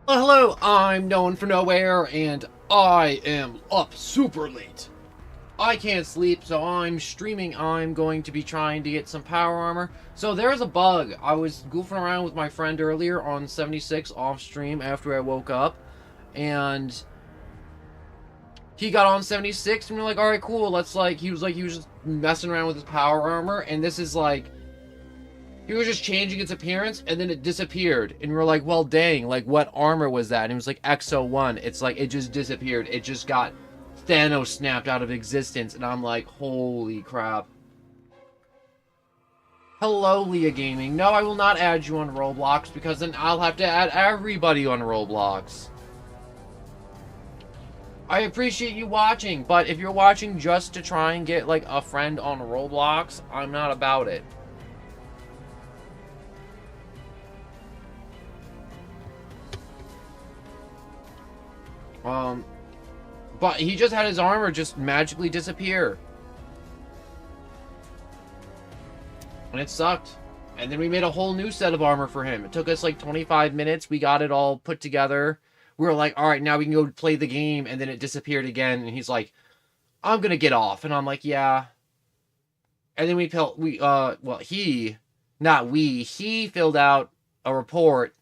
Hello, I'm known for nowhere, and I am up super late. I can't sleep, so I'm streaming. I'm going to be trying to get some power armor. So there's a bug. I was goofing around with my friend earlier on 76 off stream after I woke up, and he got on 76, and we're like, alright, cool, let's he was just messing around with his power armor, and this is he was just changing its appearance, and then it disappeared. And we're like, well, dang, what armor was that? And it was like XO1. It's like, it just disappeared. It just got Thanos snapped out of existence. And I'm like, holy crap. Hello, Leah Gaming. No, I will not add you on Roblox, because then I'll have to add everybody on Roblox. I appreciate you watching, but if you're watching just to try and get, a friend on Roblox, I'm not about it. But he just had his armor just magically disappear. And it sucked. And then we made a whole new set of armor for him. It took us 25 minutes. We got it all put together. We were like, alright, now we can go play the game. And then it disappeared again. And he's like, I'm gonna get off. And I'm like, yeah. And then he filled out a report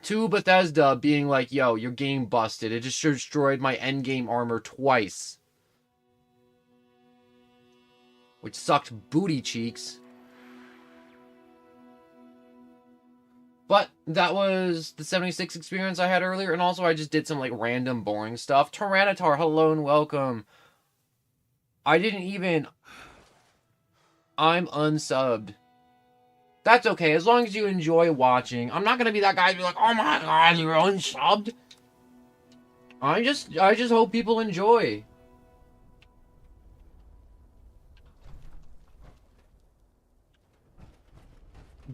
to Bethesda being like, yo, your game busted. It just destroyed my endgame armor twice. Which sucked booty cheeks. But that was the 76 experience I had earlier. And also I just did some random boring stuff. Tyranitar, hello and welcome. I'm unsubbed. That's okay, as long as you enjoy watching. I'm not gonna be that guy to be like, oh my god, you're unsubbed. I just hope people enjoy.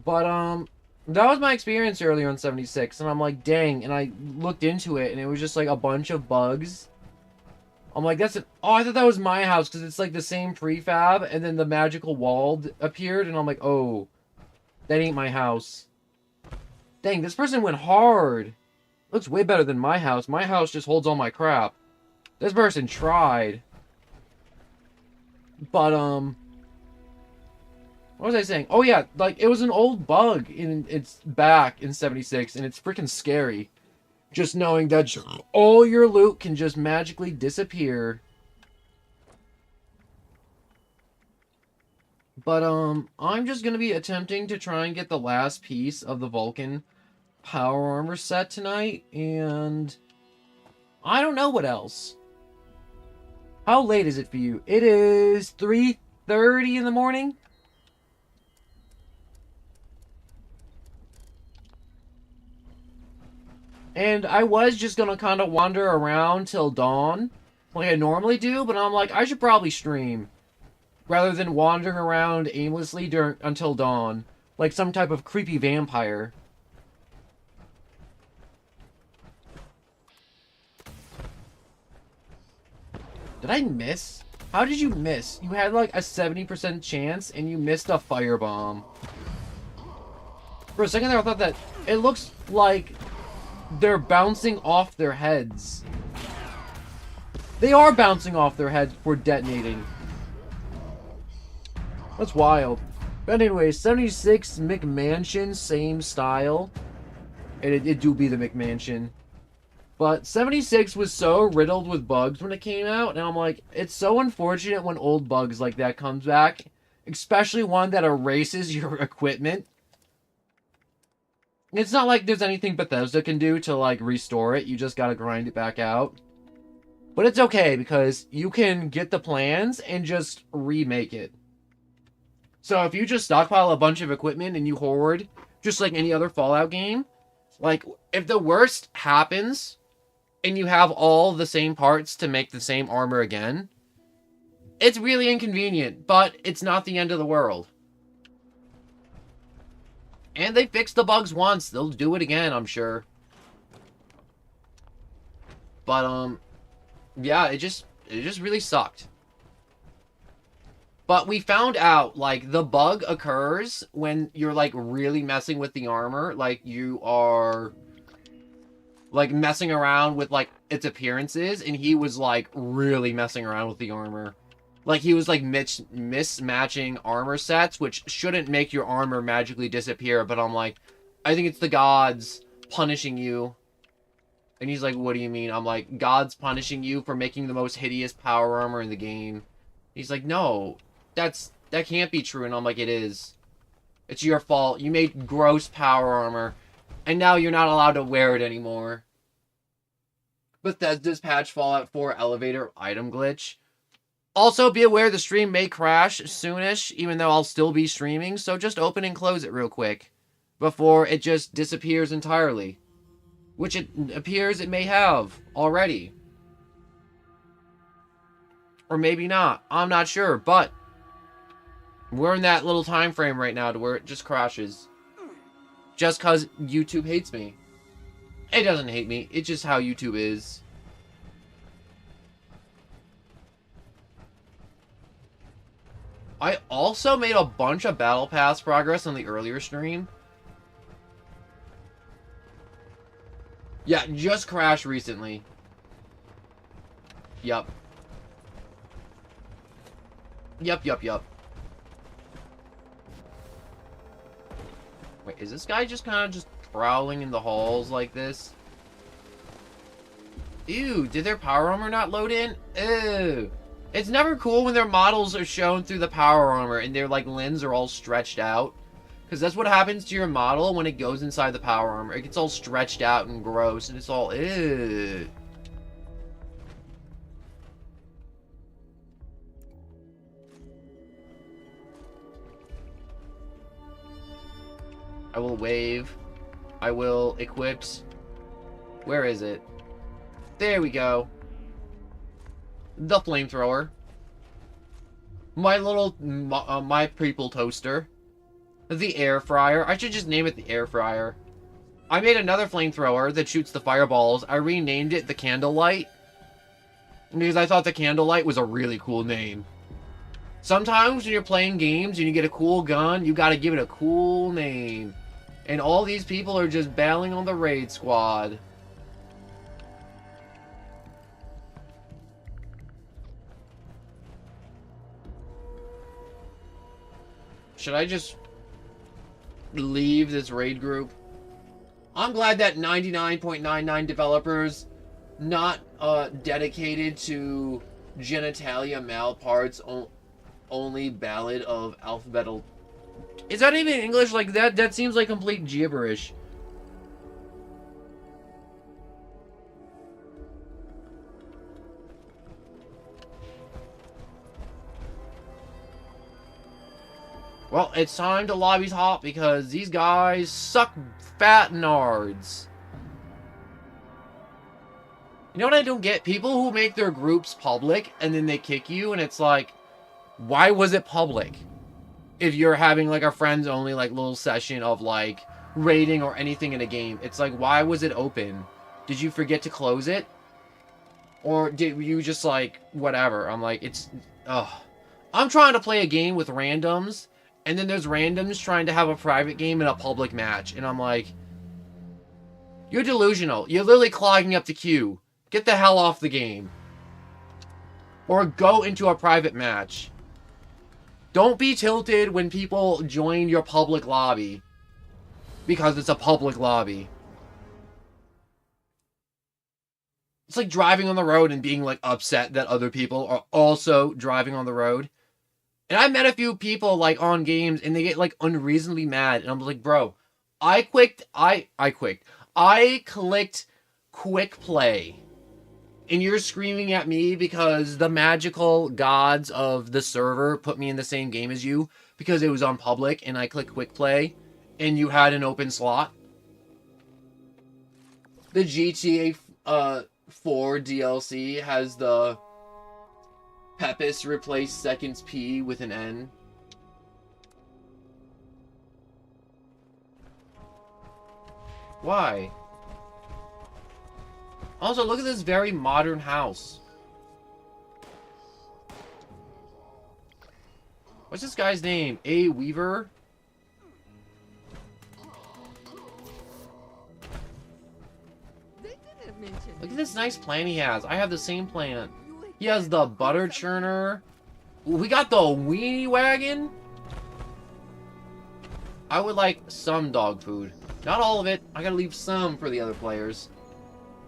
But, that was my experience earlier on 76, and I'm like, dang, and I looked into it, and it was just a bunch of bugs. I'm like, oh, I thought that was my house, because it's the same prefab, and then the magical wall appeared, and I'm like, oh. That ain't my house. Dang, this person went hard. Looks way better than my house. My house just holds all my crap. This person tried. But, what was I saying? Oh, yeah, it was an old bug in its back in 76, and it's freaking scary. Just knowing that all your loot can just magically disappear. But, I'm just gonna be attempting to try and get the last piece of the Vulcan power armor set tonight, and I don't know what else. How late is it for you? It is 3:30 in the morning? And I was just gonna kind of wander around till dawn, like I normally do, but I'm like, I should probably stream. Rather than wandering around aimlessly until dawn. Like some type of creepy vampire. Did I miss? How did you miss? You had a 70% chance and you missed a firebomb. For a second there I thought that it looks like they're bouncing off their heads. They are bouncing off their heads for detonating. That's wild. But anyway, 76 McMansion, same style. And it do be the McMansion. But 76 was so riddled with bugs when it came out. And I'm like, it's so unfortunate when old bugs like that comes back. Especially one that erases your equipment. It's not like there's anything Bethesda can do to restore it. You just gotta grind it back out. But it's okay because you can get the plans and just remake it. So if you just stockpile a bunch of equipment and you hoard, just like any other Fallout game, if the worst happens and you have all the same parts to make the same armor again, it's really inconvenient, but it's not the end of the world. And they fixed the bugs once. They'll do it again, I'm sure. But, yeah, it just really sucked. But we found out, the bug occurs when you're, really messing with the armor. You are like messing around with like its appearances, and he was like really messing around with the armor. Like he was like mismatching armor sets, which shouldn't make your armor magically disappear, but I'm like, I think it's the gods punishing you. And he's like, what do you mean? I'm like, God's punishing you for making the most hideous power armor in the game. He's like, no, that can't be true. And I'm like, it is. It's your fault. You made gross power armor, and now you're not allowed to wear it anymore. Bethesda's patch Fallout 4 elevator item glitch. Also, be aware the stream may crash soonish, even though I'll still be streaming, so just open and close it real quick before it just disappears entirely. Which it appears it may have already. Or maybe not. I'm not sure, but we're in that little time frame right now to where it just crashes. Just because YouTube hates me. It doesn't hate me. It's just how YouTube is. I also made a bunch of Battle Pass progress on the earlier stream. Yeah, just crashed recently. Yup. Yup. Wait, is this guy just kind of just prowling in the halls like this? Ew, did their power armor not load in? Ew. It's never cool when their models are shown through the power armor and their, like, limbs are all stretched out. Because that's what happens to your model when it goes inside the power armor. It gets all stretched out and gross, and it's all, ew. I will wave. I will equip. Where is it? There we go. The flamethrower. My little, my people toaster. The air fryer. I should just name it the air fryer. I made another flamethrower that shoots the fireballs. I renamed it the Candlelight, because I thought the Candlelight was a really cool name. Sometimes when you're playing games and you get a cool gun, you gotta give it a cool name. And all these people are just bailing on the raid squad. Should I just leave this raid group? I'm glad that 99.99 developers not dedicated to genitalia male parts only ballad of alphabetical. Is that even English? Like that? That seems like complete gibberish. Well, it's time to lobbies hop because these guys suck fat nards. You know what I don't get? People who make their groups public and then they kick you, and it's like, why was it public? If you're having like a friends only like little session of like raiding or anything in a game, it's like, why was it open? Did you forget to close it? Or did you just like, whatever? I'm like, it's, ugh. I'm trying to play a game with randoms, and then there's randoms trying to have a private game in a public match. And I'm like, you're delusional. You're literally clogging up the queue. Get the hell off the game. Or go into a private match. Don't be tilted when people join your public lobby. Because it's a public lobby. It's like driving on the road and being like upset that other people are also driving on the road. And I met a few people like on games and they get like unreasonably mad. And I'm like, bro, I clicked quick play. And you're screaming at me because the magical gods of the server put me in the same game as you because it was on public and I clicked quick play and you had an open slot. The GTA 4 DLC has the Pepis replace seconds P with an N. Why? Also, look at this very modern house. What's this guy's name? A. Weaver? Look at this nice plant he has. I have the same plant. He has the butter churner. We got the weenie wagon. I would like some dog food. Not all of it. I gotta leave some for the other players.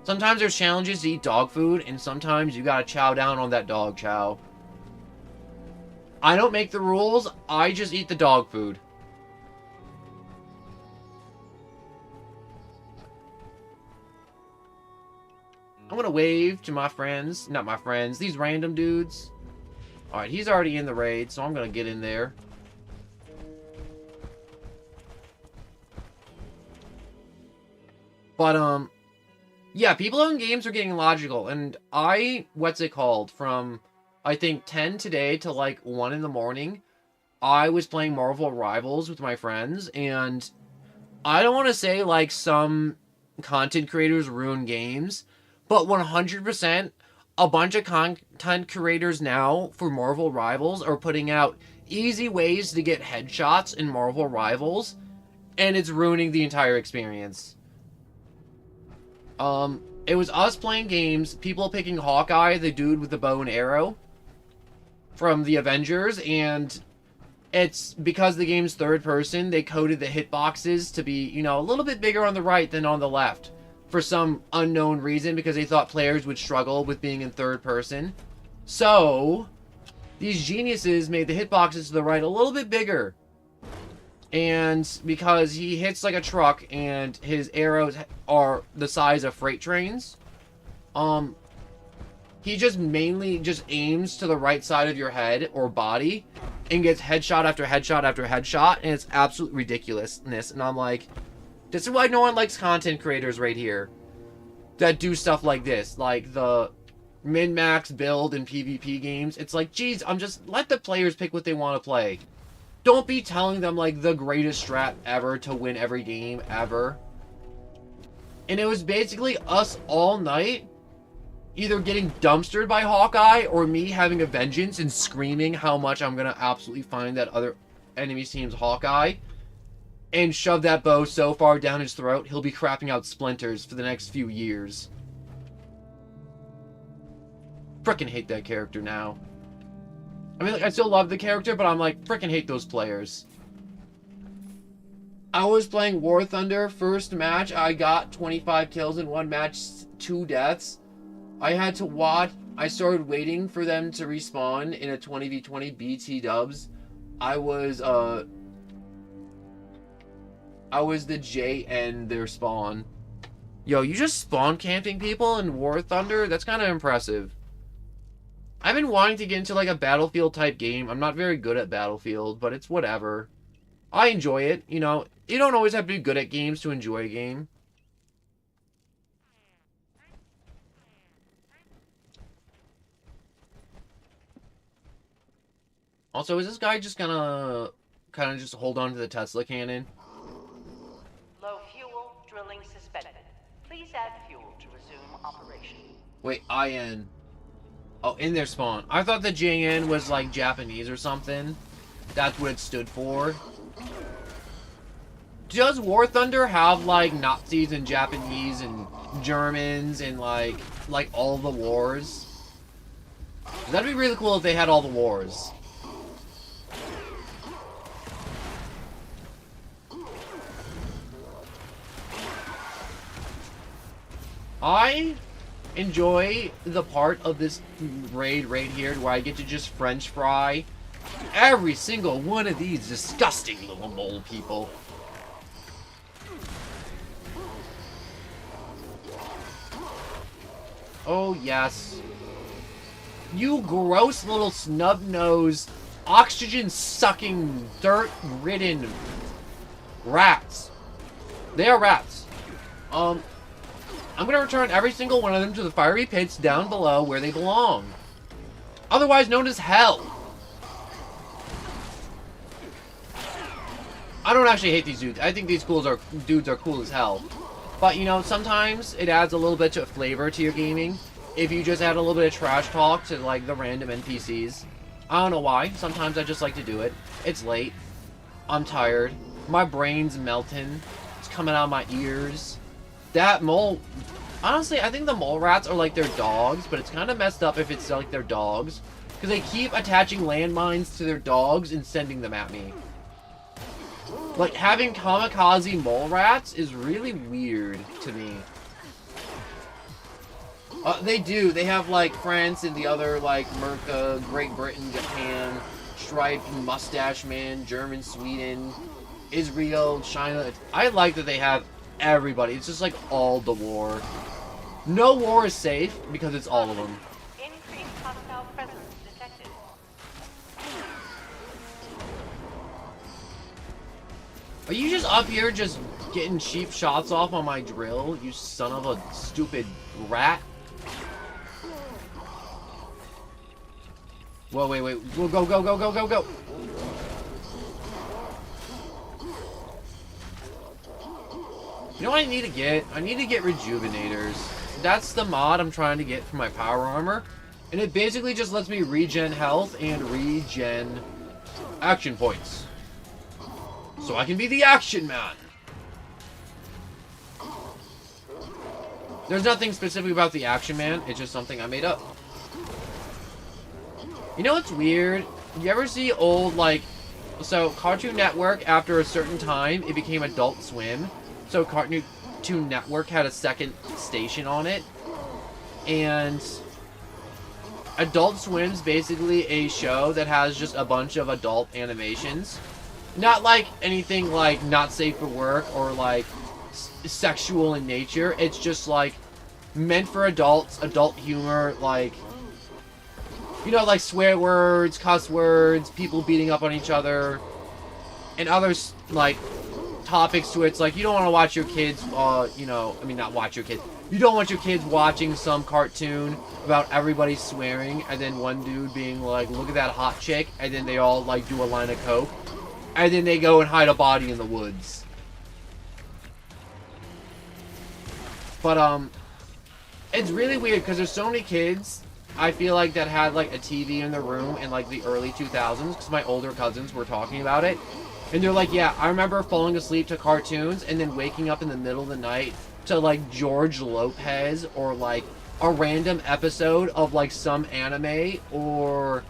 Sometimes there's challenges to eat dog food, and sometimes you gotta chow down on that dog chow. I don't make the rules. I just eat the dog food. I'm gonna wave to my friends. Not my friends. These random dudes. Alright, he's already in the raid, so I'm gonna get in there. But, yeah, people in games are getting logical. And what's it called? From, I think, 10 today to, like, 1 in the morning, I was playing Marvel Rivals with my friends. And I don't want to say, like, some content creators ruin games. But 100%, a bunch of content creators now for Marvel Rivals are putting out easy ways to get headshots in Marvel Rivals, and it's ruining the entire experience. It was us playing games, people picking Hawkeye, the dude with the bow and arrow, from the Avengers, and it's because the game's third person, they coded the hitboxes to be, you know, a little bit bigger on the right than on the left. For some unknown reason, because they thought players would struggle with being in third person. So, these geniuses made the hitboxes to the right a little bit bigger. And because he hits like a truck and his arrows are the size of freight trains, he just mainly just aims to the right side of your head or body and gets headshot after headshot after headshot, and it's absolute ridiculousness. And I'm like, this is why no one likes content creators right here that do stuff like this, like the min-max build in PvP games. It's like, geez, let the players pick what they want to play. Don't be telling them, like, the greatest strat ever to win every game ever. And it was basically us all night either getting dumpstered by Hawkeye or me having a vengeance and screaming how much I'm going to absolutely find that other enemy team's Hawkeye and shove that bow so far down his throat, he'll be crapping out splinters for the next few years. Frickin' hate that character now. I mean, like, I still love the character, but I'm like, frickin' hate those players. I was playing War Thunder. First match, I got 25 kills in one match, 2 deaths. I had to watch. I started waiting for them to respawn in a 20v20 BT dubs. I was the JN their spawn. Yo, you just spawn camping people in War Thunder? That's kind of impressive. I've been wanting to get into like a Battlefield type game. I'm not very good at Battlefield, but it's whatever. I enjoy it, you know. You don't always have to be good at games to enjoy a game. Also, is this guy just gonna kind of just hold on to the Tesla cannon? Low fuel, drilling suspended. Please add fuel to resume operation. Wait, IN. Oh, in their spawn. I thought the JN was like Japanese or something. That's what it stood for. Does War Thunder have like Nazis and Japanese and Germans and like all the wars? That'd be really cool if they had all the wars. I enjoy the part of this raid right here where I get to just French fry every single one of these disgusting little mole people. Oh, yes. You gross little snub-nosed, oxygen-sucking, dirt-ridden rats. They are rats. I'm gonna return every single one of them to the fiery pits down below where they belong. Otherwise known as hell. I don't actually hate these dudes. I think these dudes are cool as hell. But, you know, sometimes it adds a little bit of flavor to your gaming if you just add a little bit of trash talk to, like, the random NPCs. I don't know why. Sometimes I just like to do it. It's late. I'm tired. My brain's melting. It's coming out of my ears. That mole... Honestly, I think the mole rats are like their dogs, but it's kind of messed up if it's like their dogs. Because they keep attaching landmines to their dogs and sending them at me. Like, having kamikaze mole rats is really weird to me. They do. They have, like, France and the other, like, Merca, Great Britain, Japan, Striped, Mustache Man, German, Sweden, Israel, China. I like that they have everybody. It's just, like, all the war. No war is safe because it's all of them. Increased hostile presence detected. Are you just up here just getting cheap shots off on my drill, you son of a stupid rat? Whoa, wait. We'll go. You know what I need to get? I need to get rejuvenators. That's the mod I'm trying to get for my power armor. And it basically just lets me regen health and regen action points. So I can be the action man. There's nothing specific about the action man. It's just something I made up. You know what's weird? You ever see old, like... So, Cartoon Network, after a certain time, it became Adult Swim. So, Cartoon Network had a second station on it. And... Adult Swim's basically a show that has just a bunch of adult animations. Not like anything like not safe for work or like sexual in nature. It's just like meant for adults, adult humor, like, you know, like swear words, cuss words, people beating up on each other, and other like topics to it. It's like you don't want to watch your kids, you know, I mean not watch your kids. You don't want your kids watching some cartoon about everybody swearing and then one dude being like, look at that hot chick, and then they all like do a line of coke. And then they go and hide a body in the woods. But, it's really weird because there's so many kids, I feel like, that had, like, a TV in their room in, like, the early 2000s. Because my older cousins were talking about it. And they're like, yeah, I remember falling asleep to cartoons and then waking up in the middle of the night to, like, George Lopez or, like, a random episode of, like, some anime or...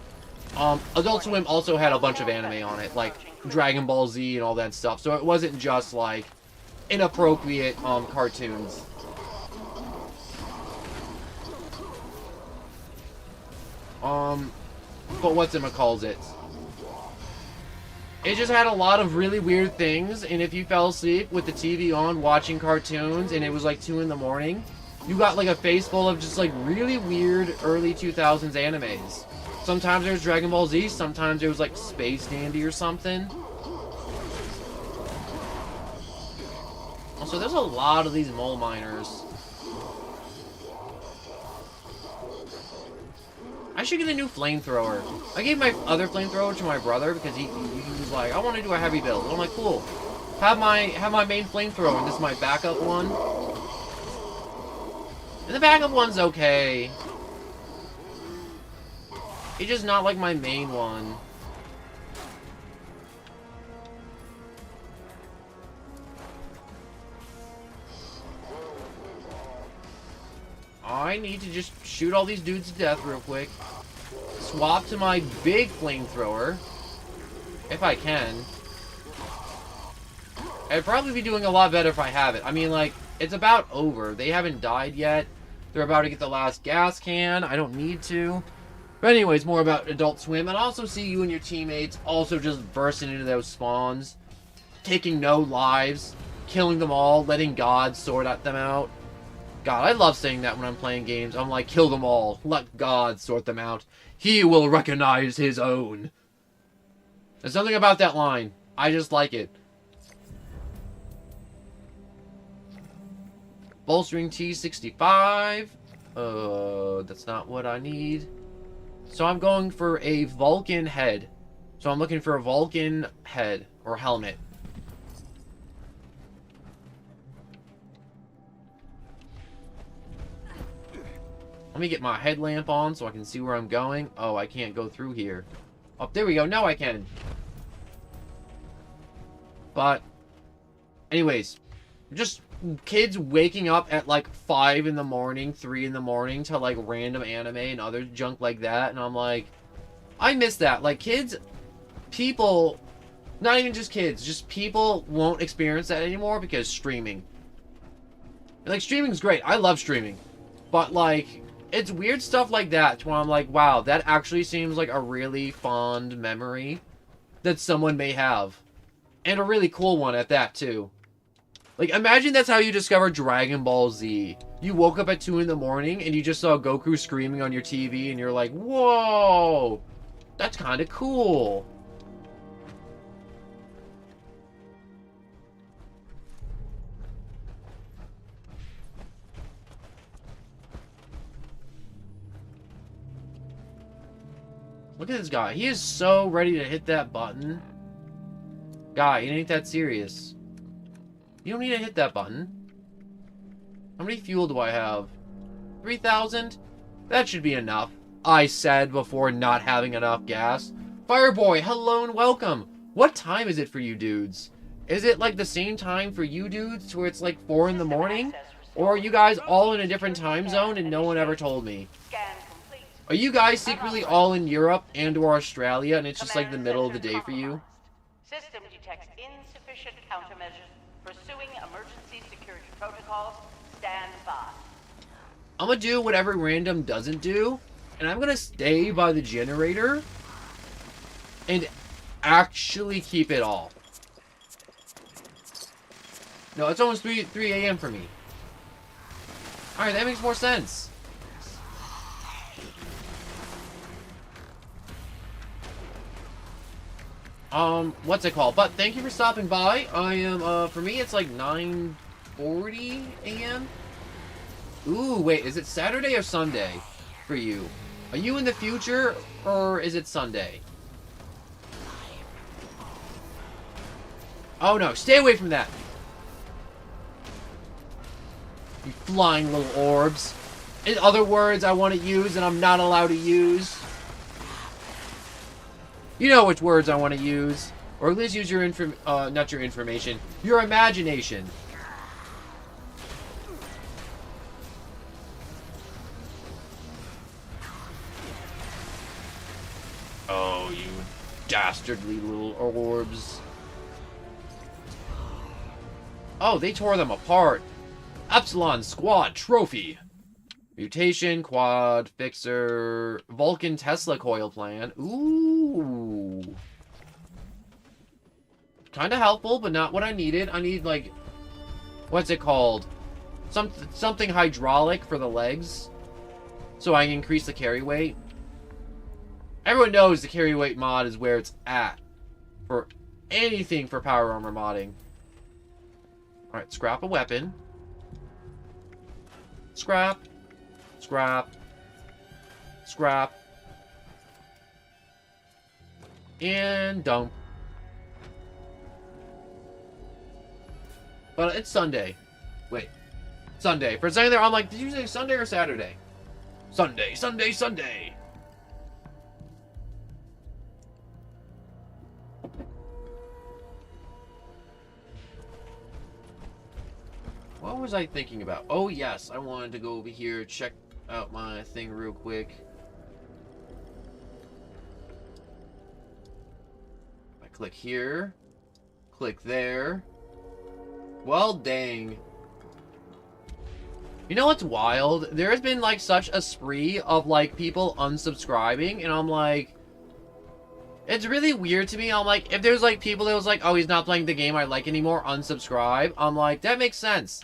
Adult Swim also had a bunch of anime on it, like Dragon Ball Z and all that stuff. So it wasn't just like inappropriate cartoons. But what's it calls it? It just had a lot of really weird things, and if you fell asleep with the TV on watching cartoons and it was like 2 in the morning, you got like a face full of just like really weird early 2000s animes. Sometimes there was Dragon Ball Z, sometimes there was like Space Dandy or something. Also, there's a lot of these mole miners. I should get a new flamethrower. I gave my other flamethrower to my brother because he was like, I want to do a heavy build. And I'm like, cool. Have my main flamethrower, and this is my backup one. And the backup one's okay. It's just not like my main one. I need to just shoot all these dudes to death real quick. Swap to my big flamethrower. If I can. I'd probably be doing a lot better if I have it. I mean, like, it's about over. They haven't died yet. They're about to get the last gas can. I don't need to. But anyways, more about Adult Swim. And also see you and your teammates also just bursting into those spawns. Taking no lives. Killing them all. Letting God sort them out. God, I love saying that when I'm playing games. I'm like, kill them all. Let God sort them out. He will recognize his own. There's something about that line. I just like it. Bolstering T65. That's not what I need. So I'm going for a Vulcan head. So I'm looking for a Vulcan head or helmet. Let me get my headlamp on so I can see where I'm going. Oh, I can't go through here. Oh, there we go. Now I can. But, anyways, Just kids waking up at like 5 in the morning, 3 in the morning to like random anime and other junk like that. And I'm like, I miss that. Like kids, people, not even just kids, just people won't experience that anymore because streaming. Like streaming's great. I love streaming. But like, it's weird stuff like that where I'm like, wow, that actually seems like a really fond memory that someone may have. And a really cool one at that too. Like, imagine that's how you discovered Dragon Ball Z. You woke up at 2 in the morning and you just saw Goku screaming on your TV and you're like, whoa, that's kind of cool. Look at this guy. He is so ready to hit that button. Guy, it ain't that serious. You don't need to hit that button. How many fuel do I have? 3,000? That should be enough. I said before not having enough gas. Fireboy, hello and welcome. What time is it for you dudes? Is it like the same time for you dudes where it's like 4 in the morning? Or are you guys all in a different time zone and no one ever told me? Are you guys secretly all in Europe and or Australia and it's just like the middle of the day for you? System detects insufficient countermeasures. Pursuing emergency security protocols. Stand by. I'm gonna do what every random doesn't do, and I'm gonna stay by the generator and actually keep it all. No, it's almost 3 a.m. for me. Alright, that makes more sense. What's it called? But thank you for stopping by. I am, for me, it's like 9:40 a.m. Ooh, wait, is it Saturday or Sunday for you? Are you in the future, or is it Sunday? Oh no, stay away from that! You flying little orbs. In other words I want to use and I'm not allowed to use. You know which words I want to use. Or at least use your not your information. Your imagination. Oh, you dastardly little orbs. Oh, they tore them apart. Epsilon Squad Trophy. Mutation, Quad, Fixer, Vulcan Tesla Coil Plan. Ooh. Kind of helpful, but not what I needed. I need, like, what's it called? Something hydraulic for the legs. So I can increase the carry weight. Everyone knows the carry weight mod is where it's at. For anything for power armor modding. Alright, scrap a weapon. Scrap. Scrap. Scrap. And dump. But it's Sunday. Wait. Sunday. For a second there, I'm like, did you say Sunday or Saturday? Sunday, Sunday, Sunday. What was I thinking about? Oh, yes. I wanted to go over here, check out my thing real quick. I click here. Click there. Well, dang. You know what's wild? There has been, like, such a spree of, like, people unsubscribing, and I'm like... It's really weird to me. I'm like, if there's, like, people that was like, oh, he's not playing the game I like anymore, unsubscribe. I'm like, that makes sense.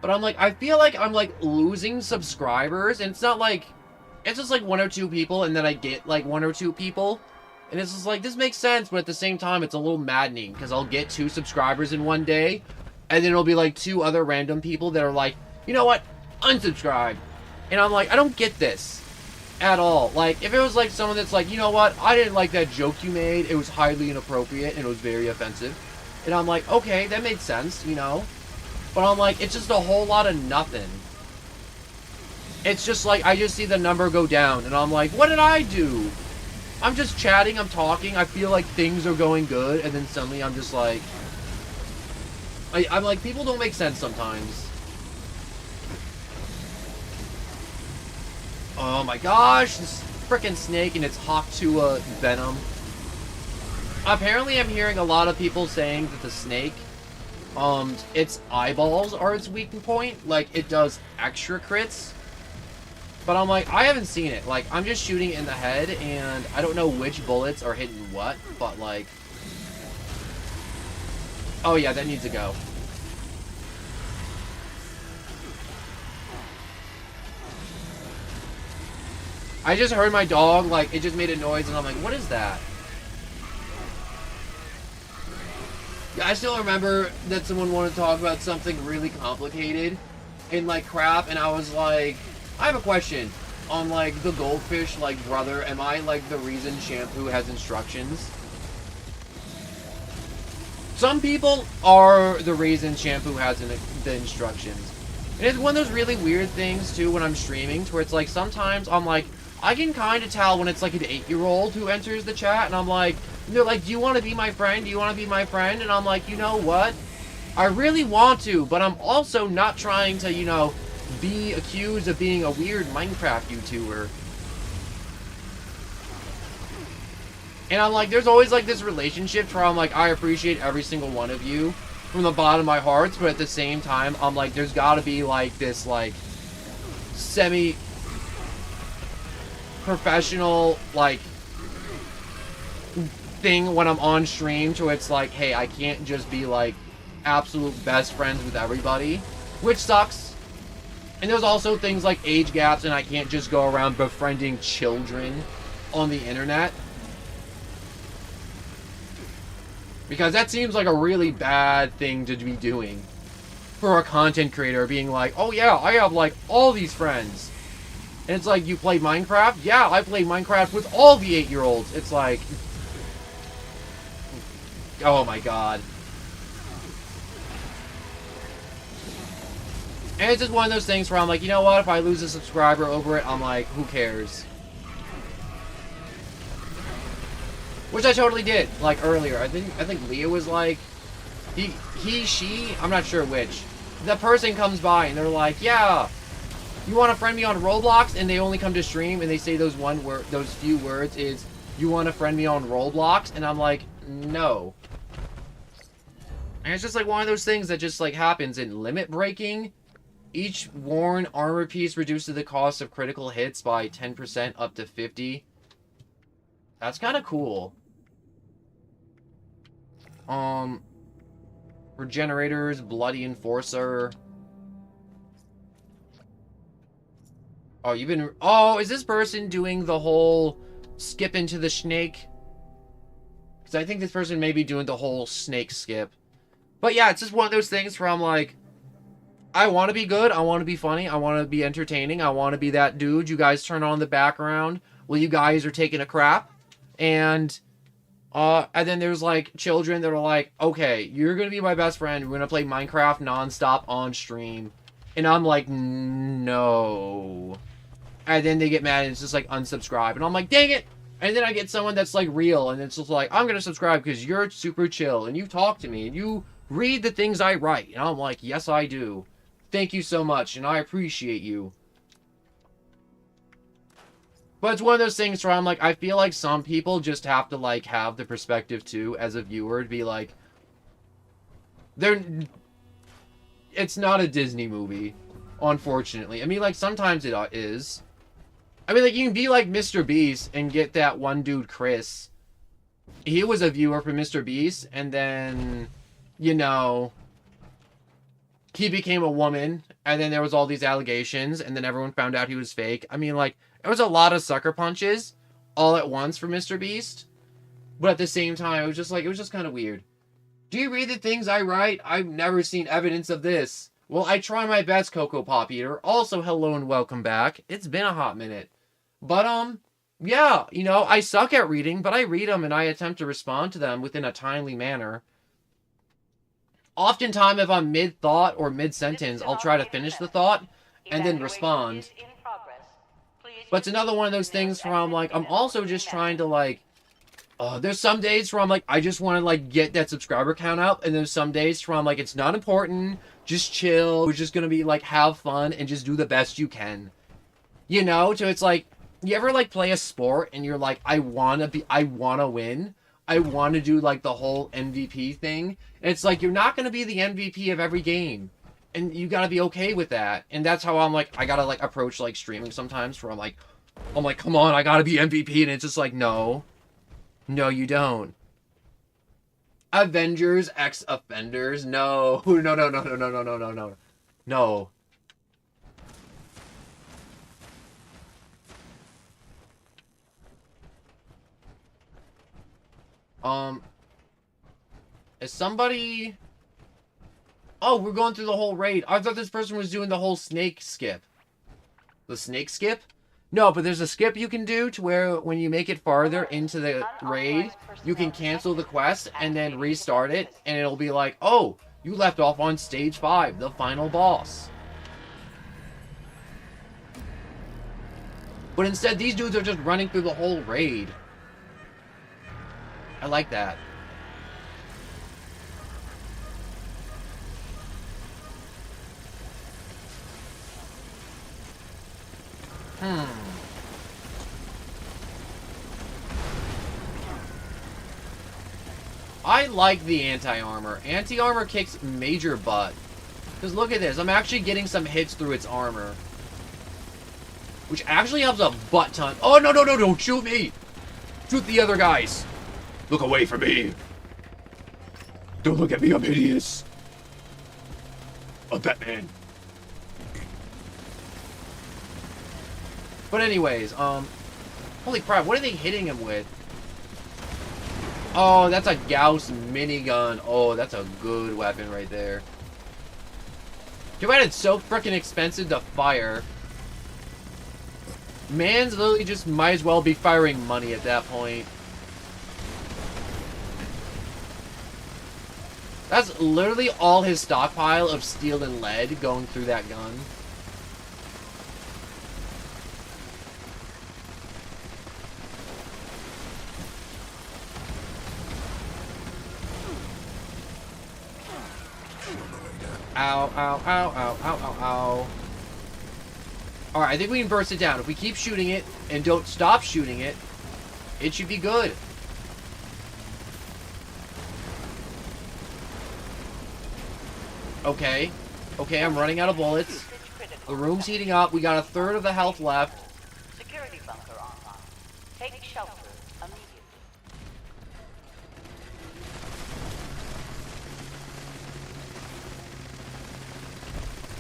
But I'm like, I feel like I'm, like, losing subscribers, and it's not like... It's just, like, 1 or 2 people, and then I get, like, 1 or 2 people. And it's just like, this makes sense, but at the same time, it's a little maddening, because I'll get 2 subscribers in one day, and then it'll be, like, 2 other random people that are like, you know what? Unsubscribe. And I'm like, I don't get this. At all. Like, if it was, like, someone that's like, you know what? I didn't like that joke you made. It was highly inappropriate, and it was very offensive. And I'm like, okay, that made sense, you know? But I'm like, it's just a whole lot of nothing. It's just like, I just see the number go down, and I'm like, what did I do? I'm just chatting, I'm talking, I feel like things are going good, and then suddenly I'm just like... I'm like, people don't make sense sometimes. Oh my gosh, this freaking snake and its Hawk-Tua venom. Apparently I'm hearing a lot of people saying that the snake, its eyeballs are its weak point. Like, it does extra crits. But I'm like, I haven't seen it. Like, I'm just shooting it in the head, and I don't know which bullets are hitting what, but like... Oh yeah, that needs to go. I just heard my dog, like, it just made a noise, and I'm like, what is that? Yeah, I still remember that someone wanted to talk about something really complicated in, like, crap, and I was like, I have a question on, like, the goldfish, like, brother. Am I, like, the reason shampoo has instructions? Some people are the reason shampoo has the instructions. And it's one of those really weird things, too, when I'm streaming, to where it's like, sometimes I'm like, I can kind of tell when it's like an 8-year-old who enters the chat, and I'm like, they're like, do you want to be my friend? Do you want to be my friend? And I'm like, you know what? I really want to, but I'm also not trying to, you know, be accused of being a weird Minecraft YouTuber. And I'm like, there's always like this relationship where I'm like, I appreciate every single one of you from the bottom of my heart, but at the same time, I'm like, there's gotta be like this like semi-professional like thing when I'm on stream to it's like, hey, I can't just be like absolute best friends with everybody, which sucks. And there's also things like age gaps, and I can't just go around befriending children on the internet. Because that seems like a really bad thing to be doing for a content creator, being like, oh yeah, I have like all these friends. And it's like, you play Minecraft? Yeah, I play Minecraft with all the 8-year-olds. It's like, oh my god. And it's just one of those things where I'm like, you know what, if I lose a subscriber over it, I'm like, who cares? Which I totally did, like, earlier. I think Leah was like, she, I'm not sure which. The person comes by and they're like, yeah, you want to friend me on Roblox? And they only come to stream and they say those few words is, you want to friend me on Roblox? And I'm like, no. And it's just like one of those things that just like happens in limit breaking. Each worn armor piece reduces the cost of critical hits by 10% up to 50. That's kind of cool. Regenerators, Bloody Enforcer. Oh, oh, is this person doing the whole skip into the snake? Because I think this person may be doing the whole snake skip. But yeah, it's just one of those things where I'm like, I want to be good, I want to be funny, I want to be entertaining, I want to be that dude you guys turn on the background while you guys are taking a crap. And then there's like children that are like, okay, you're gonna be my best friend, we're gonna play Minecraft nonstop on stream. And I'm like, no. And then they get mad and it's just like unsubscribe. And I'm like, dang it! And then I get someone that's like real and it's just like, I'm gonna subscribe because you're super chill and you talk to me and you read the things I write. And I'm like, yes I do. Thank you so much and I appreciate you. But it's one of those things where I'm like, I feel like some people just have to like have the perspective too as a viewer to be like, it's not a Disney movie, unfortunately. I mean, like, sometimes it is. I mean, like, you can be like Mr. Beast and get that one dude, Chris. He was a viewer for Mr. Beast, and then, you know, he became a woman, and then there was all these allegations, and then everyone found out he was fake. I mean, like, it was a lot of sucker punches all at once for Mr. Beast. But at the same time, it was just kind of weird. Do you read the things I write? I've never seen evidence of this. Well, I try my best, Cocoa Pop Eater. Also, hello and welcome back. It's been a hot minute. But, yeah, you know, I suck at reading, but I read them and I attempt to respond to them within a timely manner. Oftentimes, if I'm mid-thought or mid-sentence, I'll try to finish the thought and then respond. But it's another one of those things where I'm like, I'm also just trying to, like, There's some days where I'm like, I just want to like get that subscriber count up, and there's some days where I'm like, it's not important, just chill. We're just gonna be like, have fun and just do the best you can, you know. So it's like, you ever like play a sport and you're like, I wanna win, I want to do like the whole MVP thing, and it's like you're not gonna be the MVP of every game, and you gotta be okay with that. And that's how I'm like, I gotta like approach like streaming sometimes, where I'm like, come on, I gotta be MVP, and it's just like, no. No, you don't. Avengers X Offenders? No. No, no, no, no, no, no, no, no, no. No. Is somebody... Oh, we're going through the whole raid. I thought this person was doing the whole snake skip. The snake skip? No, but there's a skip you can do to where when you make it farther into the raid, you can cancel the quest and then restart it, and it'll be like, oh, you left off on stage 5, the final boss. But instead, these dudes are just running through the whole raid. I like that. I like the anti-armor. Anti-armor kicks major butt. Because look at this. I'm actually getting some hits through its armor. Which actually helps a butt ton. Oh, no, no, no, don't shoot me. Shoot the other guys. Look away from me. Don't look at me, I'm hideous. I'm Batman. But anyways, holy crap, what are they hitting him with? Oh, that's a Gauss minigun. Oh, that's a good weapon right there. Too bad it's so freaking expensive to fire. Man's literally just might as well be firing money at that point. That's literally all his stockpile of steel and lead going through that gun. Ow, ow, ow, ow, ow, ow, ow. Alright, I think we can burst it down. If we keep shooting it and don't stop shooting it, it should be good. Okay. Okay, I'm running out of bullets. The room's heating up. We got a third of the health left. Security bunker online. Take shelter immediately.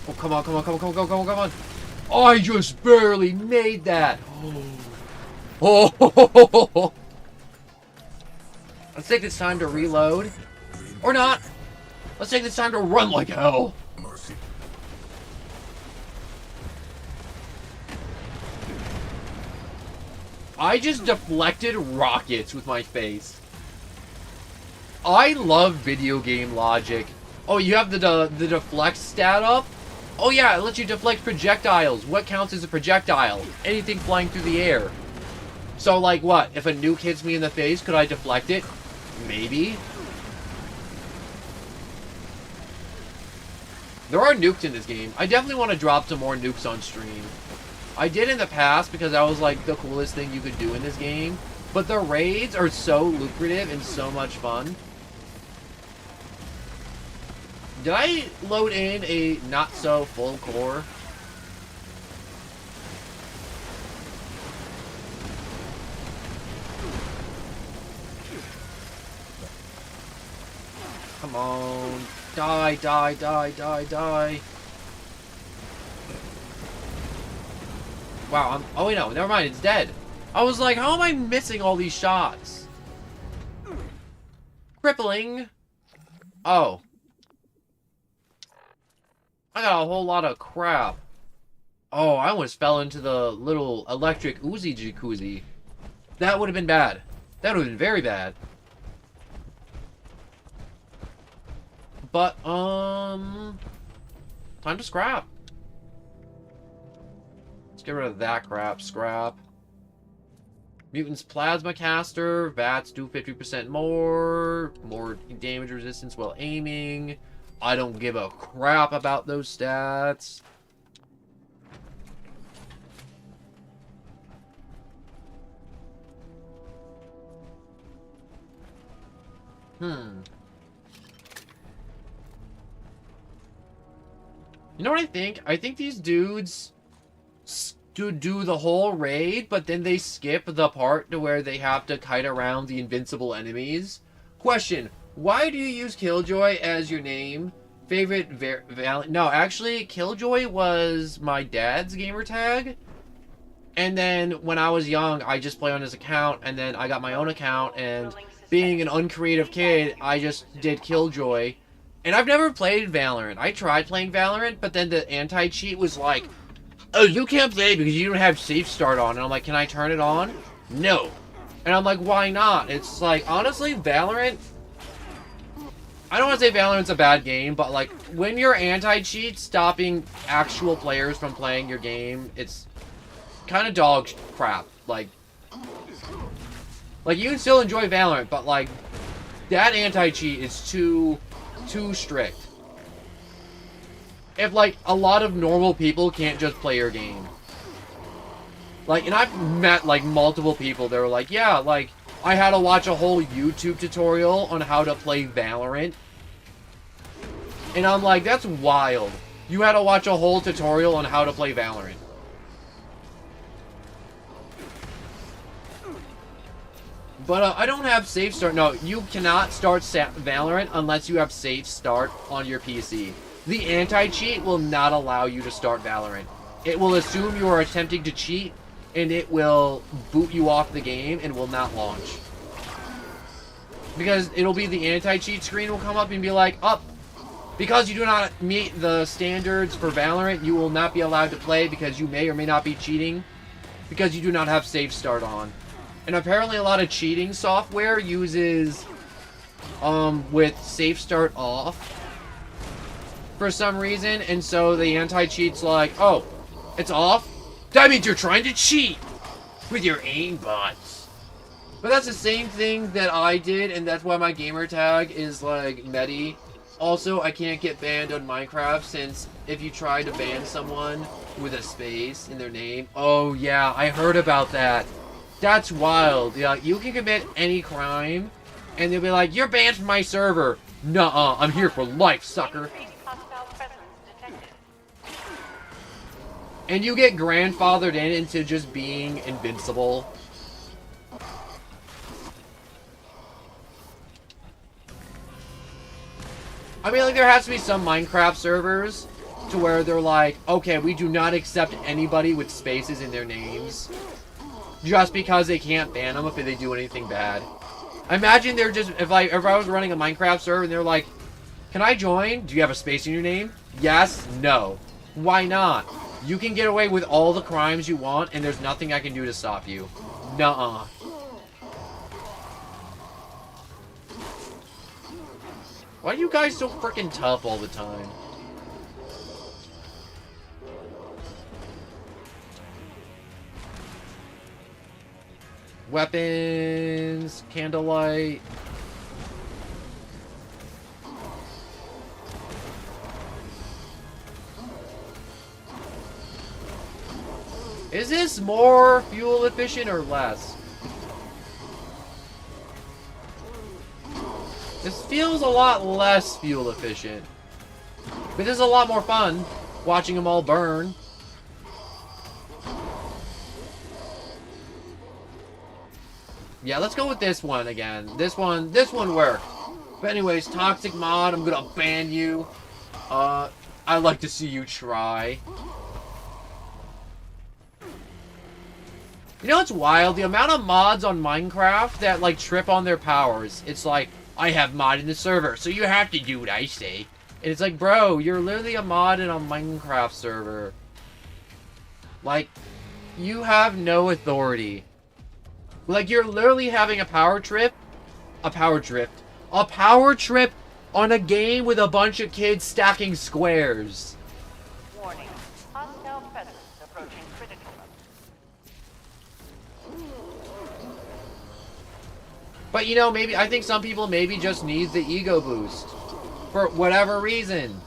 Oh, come on, come on, come on, come on, come on, come on. Oh, I just barely made that. Oh. Let's take this time to reload. Or not. Let's take this time to run like hell. Mercy. I just deflected rockets with my face. I love video game logic. Oh, you have the deflect stat up? Oh yeah, it lets you deflect projectiles. What counts as a projectile? Anything flying through the air. So like what? If a nuke hits me in the face, could I deflect it? Maybe. There are nukes in this game. I definitely want to drop some more nukes on stream. I did in the past because that was like the coolest thing you could do in this game. But the raids are so lucrative and so much fun. Did I load in a not so full core? Come on. Die, die, die, die, die. Wow, oh wait, no, never mind, it's dead. I was like, how am I missing all these shots? Crippling. Oh. I got a whole lot of crap. Oh, I almost fell into the little electric Uzi jacuzzi. That would have been bad. That would have been very bad. But, time to scrap. Let's get rid of that crap. Scrap. Mutant's Plasma Caster. VATs do 50% more. More damage resistance while aiming. I don't give a crap about those stats. You know what I think? I think these dudes do the whole raid, but then they skip the part to where they have to kite around the invincible enemies. Question: why do you use Killjoy as your name? Favorite No, actually, Killjoy was my dad's gamer tag. And then when I was young, I just played on his account, and then I got my own account, and being an uncreative kid, I just did Killjoy. And I've never played Valorant. I tried playing Valorant, but then the anti-cheat was like, oh, you can't play because you don't have safe start on. And I'm like, can I turn it on? No. And I'm like, why not? It's like, honestly, Valorant... I don't want to say Valorant's a bad game, but like, when you're anti-cheat stopping actual players from playing your game, it's kind of dog crap. Like, you can still enjoy Valorant, but like, that anti-cheat is too strict. If like, a lot of normal people can't just play your game. Like, and I've met like multiple people that were like, yeah, like, I had to watch a whole YouTube tutorial on how to play Valorant. And I'm like, that's wild. You had to watch a whole tutorial on how to play Valorant. But I don't have safe start. No, you cannot start Valorant unless you have safe start on your PC. The anti-cheat will not allow you to start Valorant. It will assume you are attempting to cheat, and it will boot you off the game and will not launch. Because it'll be the anti-cheat screen will come up and be like, because you do not meet the standards for Valorant, you will not be allowed to play because you may or may not be cheating because you do not have safe start on. And apparently a lot of cheating software uses with safe start off for some reason, and so the anti-cheat's like, oh, it's off? That means you're trying to cheat with your aimbots. But that's the same thing that I did, and that's why my gamer tag is like Medi. Also, I can't get banned on Minecraft since if you try to ban someone with a space in their name... Oh yeah, I heard about that. That's wild. Yeah, you can commit any crime, and they'll be like, you're banned from my server. Nuh-uh, I'm here for life, sucker. And you get grandfathered into just being invincible. I mean, like, there has to be some Minecraft servers to where they're like, okay, we do not accept anybody with spaces in their names just because they can't ban them if they do anything bad. I imagine they're just, if I was running a Minecraft server and they're like, can I join? Do you have a space in your name? Yes? No. Why not? You can get away with all the crimes you want and there's nothing I can do to stop you. Nuh-uh. Why are you guys so freaking tough all the time? Weapons, candlelight. Is this more fuel efficient or less? This feels a lot less fuel efficient. But this is a lot more fun, watching them all burn. Yeah, let's go with this one again. This one worked. But anyways, Toxic Mod, I'm gonna ban you. I'd like to see you try. You know what's wild? The amount of mods on Minecraft that, like, trip on their powers. It's like, I have mod in the server, so you have to do what I say. And it's like, bro, you're literally a mod in a Minecraft server. Like, you have no authority. Like, you're literally having a power trip on a game with a bunch of kids stacking squares. Warning. Hostile presence approaching critical But, you know, maybe, I think some people maybe just need the ego boost. For whatever reason.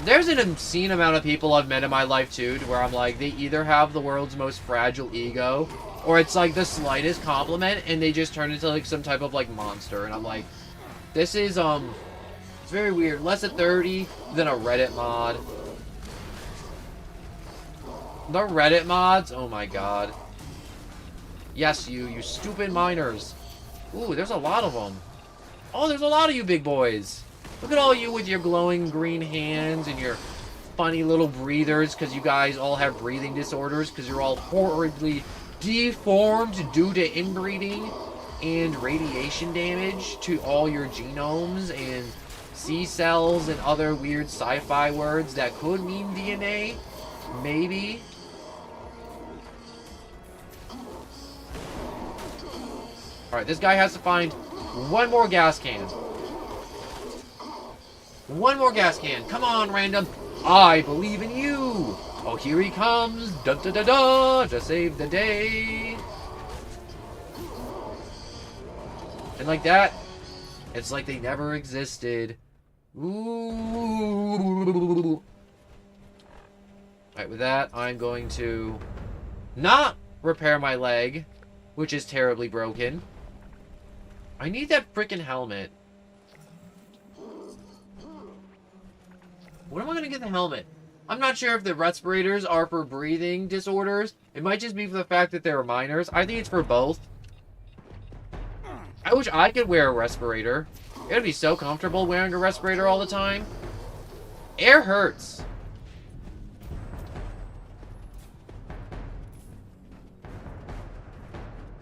There's an obscene amount of people I've met in my life, too, where I'm like, they either have the world's most fragile ego, or it's like the slightest compliment, and they just turn into like some type of like monster. And I'm like, this is, it's very weird. Less than 30 than a Reddit mod. The Reddit mods? Oh my god. Yes, you stupid miners. Ooh, there's a lot of them. Oh, there's a lot of you big boys. Look at all you with your glowing green hands and your funny little breathers, because you guys all have breathing disorders, because you're all horridly deformed due to inbreeding and radiation damage to all your genomes and C cells and other weird sci-fi words that could mean DNA. Maybe. Alright, this guy has to find one more gas can. One more gas can. Come on, random. I believe in you. Oh, here he comes. Dun dun dun dun. To save the day. And like that, it's like they never existed. Ooh. Alright, with that, I'm going to not repair my leg, which is terribly broken. I need that freaking helmet. When am I going to get the helmet? I'm not sure if the respirators are for breathing disorders. It might just be for the fact that they're minors. I think it's for both. I wish I could wear a respirator. It would be so comfortable wearing a respirator all the time. Air hurts.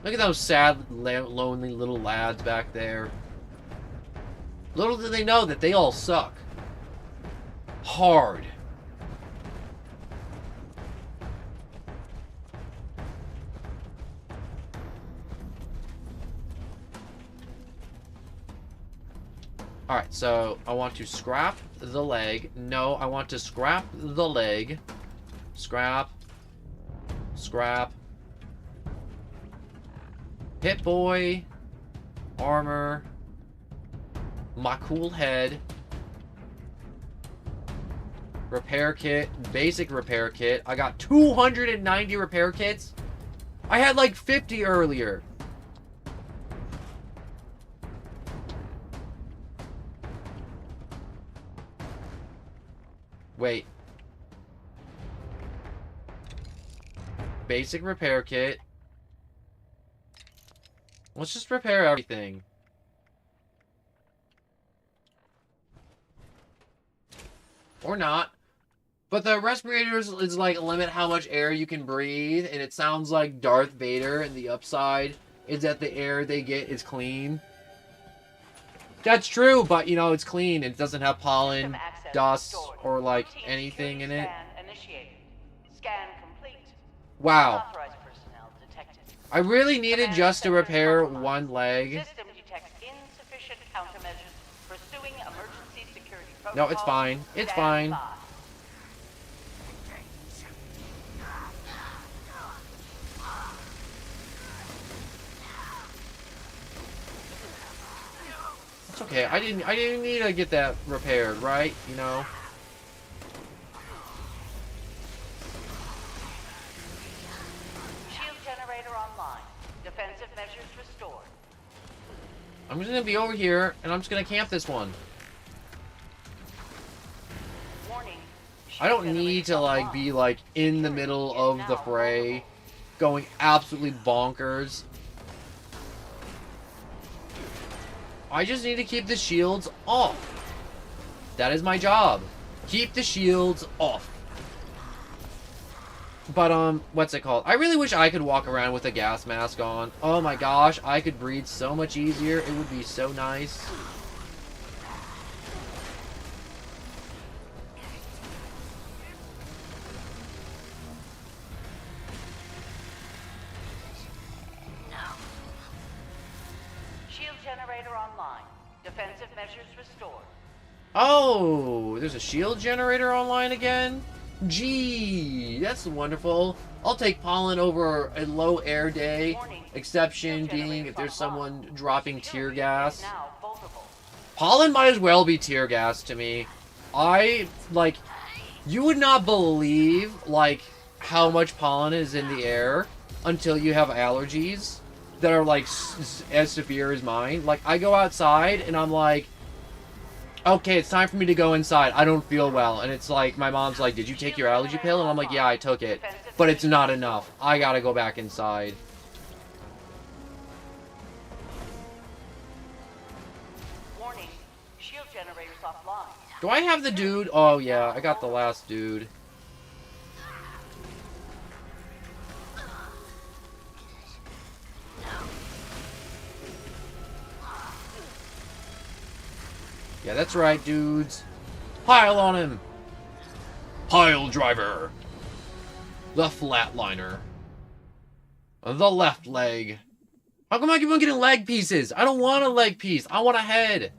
Look at those sad, lonely little lads back there. Little do they know that they all suck. Hard. Alright, so I want to scrap the leg. No, I want to scrap the leg. Scrap. Scrap. Hit boy. Armor. My cool head. Repair kit. Basic repair kit. I got 290 repair kits. I had like 50 earlier. Wait. Basic repair kit. Let's just repair everything. Or not. But the respirators is like limit how much air you can breathe, and it sounds like Darth Vader, and the upside is that the air they get is clean. That's true, but you know, it's clean. It doesn't have pollen, dust, or like anything in it. Scan complete. Wow. Unauthorized personnel detected. I really needed just to repair one leg. System detects insufficient countermeasures. Pursuing emergency security protocols. No, it's fine. It's fine. Stand by. It's okay. I didn't need to get that repaired, right? You know. Shield generator online. Defensive measures restored. I'm just gonna be over here, and I'm just gonna camp this one. Warning. I don't need to like be like in the middle of the fray, going absolutely bonkers. I just need to keep the shields off. That is my job. Keep the shields off. But, what's it called? I really wish I could walk around with a gas mask on. Oh my gosh, I could breathe so much easier. It would be so nice. Defensive measures restored. Oh, there's a shield generator online again? Gee, that's wonderful. I'll take pollen over a low air day. Exception being if there's someone dropping tear gas. Pollen might as well be tear gas to me. Like, you would not believe, like, how much pollen is in the air until you have allergies that are, like, as severe as mine. Like, I go outside and I'm like, okay, it's time for me to go inside. I don't feel well. And it's like, my mom's like, did you take your allergy pill? And I'm like, yeah, I took it. But it's not enough. I gotta go back inside. Warning, shield generators offline. Do I have the dude? Oh, yeah, I got the last dude. Yeah, that's right, dudes. Pile on him. Pile driver. The flatliner. The left leg. How come I keep on getting leg pieces? I don't want a leg piece. I want a head.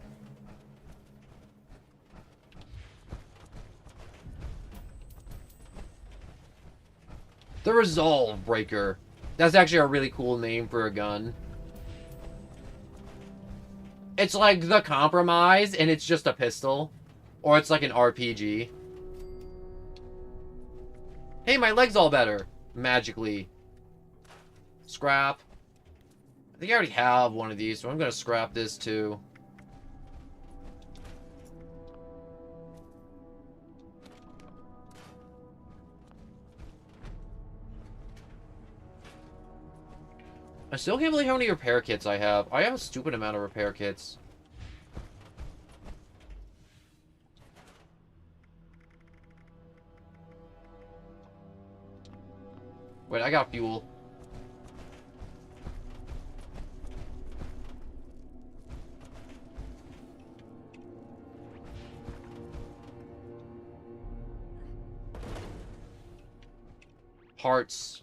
The Resolve Breaker. That's actually a really cool name for a gun. It's like the Compromise, and it's just a pistol. Or it's like an RPG. Hey, my leg's all better. Magically. Scrap. I think I already have one of these, so I'm going to scrap this too. I still can't believe how many repair kits I have. I have a stupid amount of repair kits. Wait, I got fuel. Parts.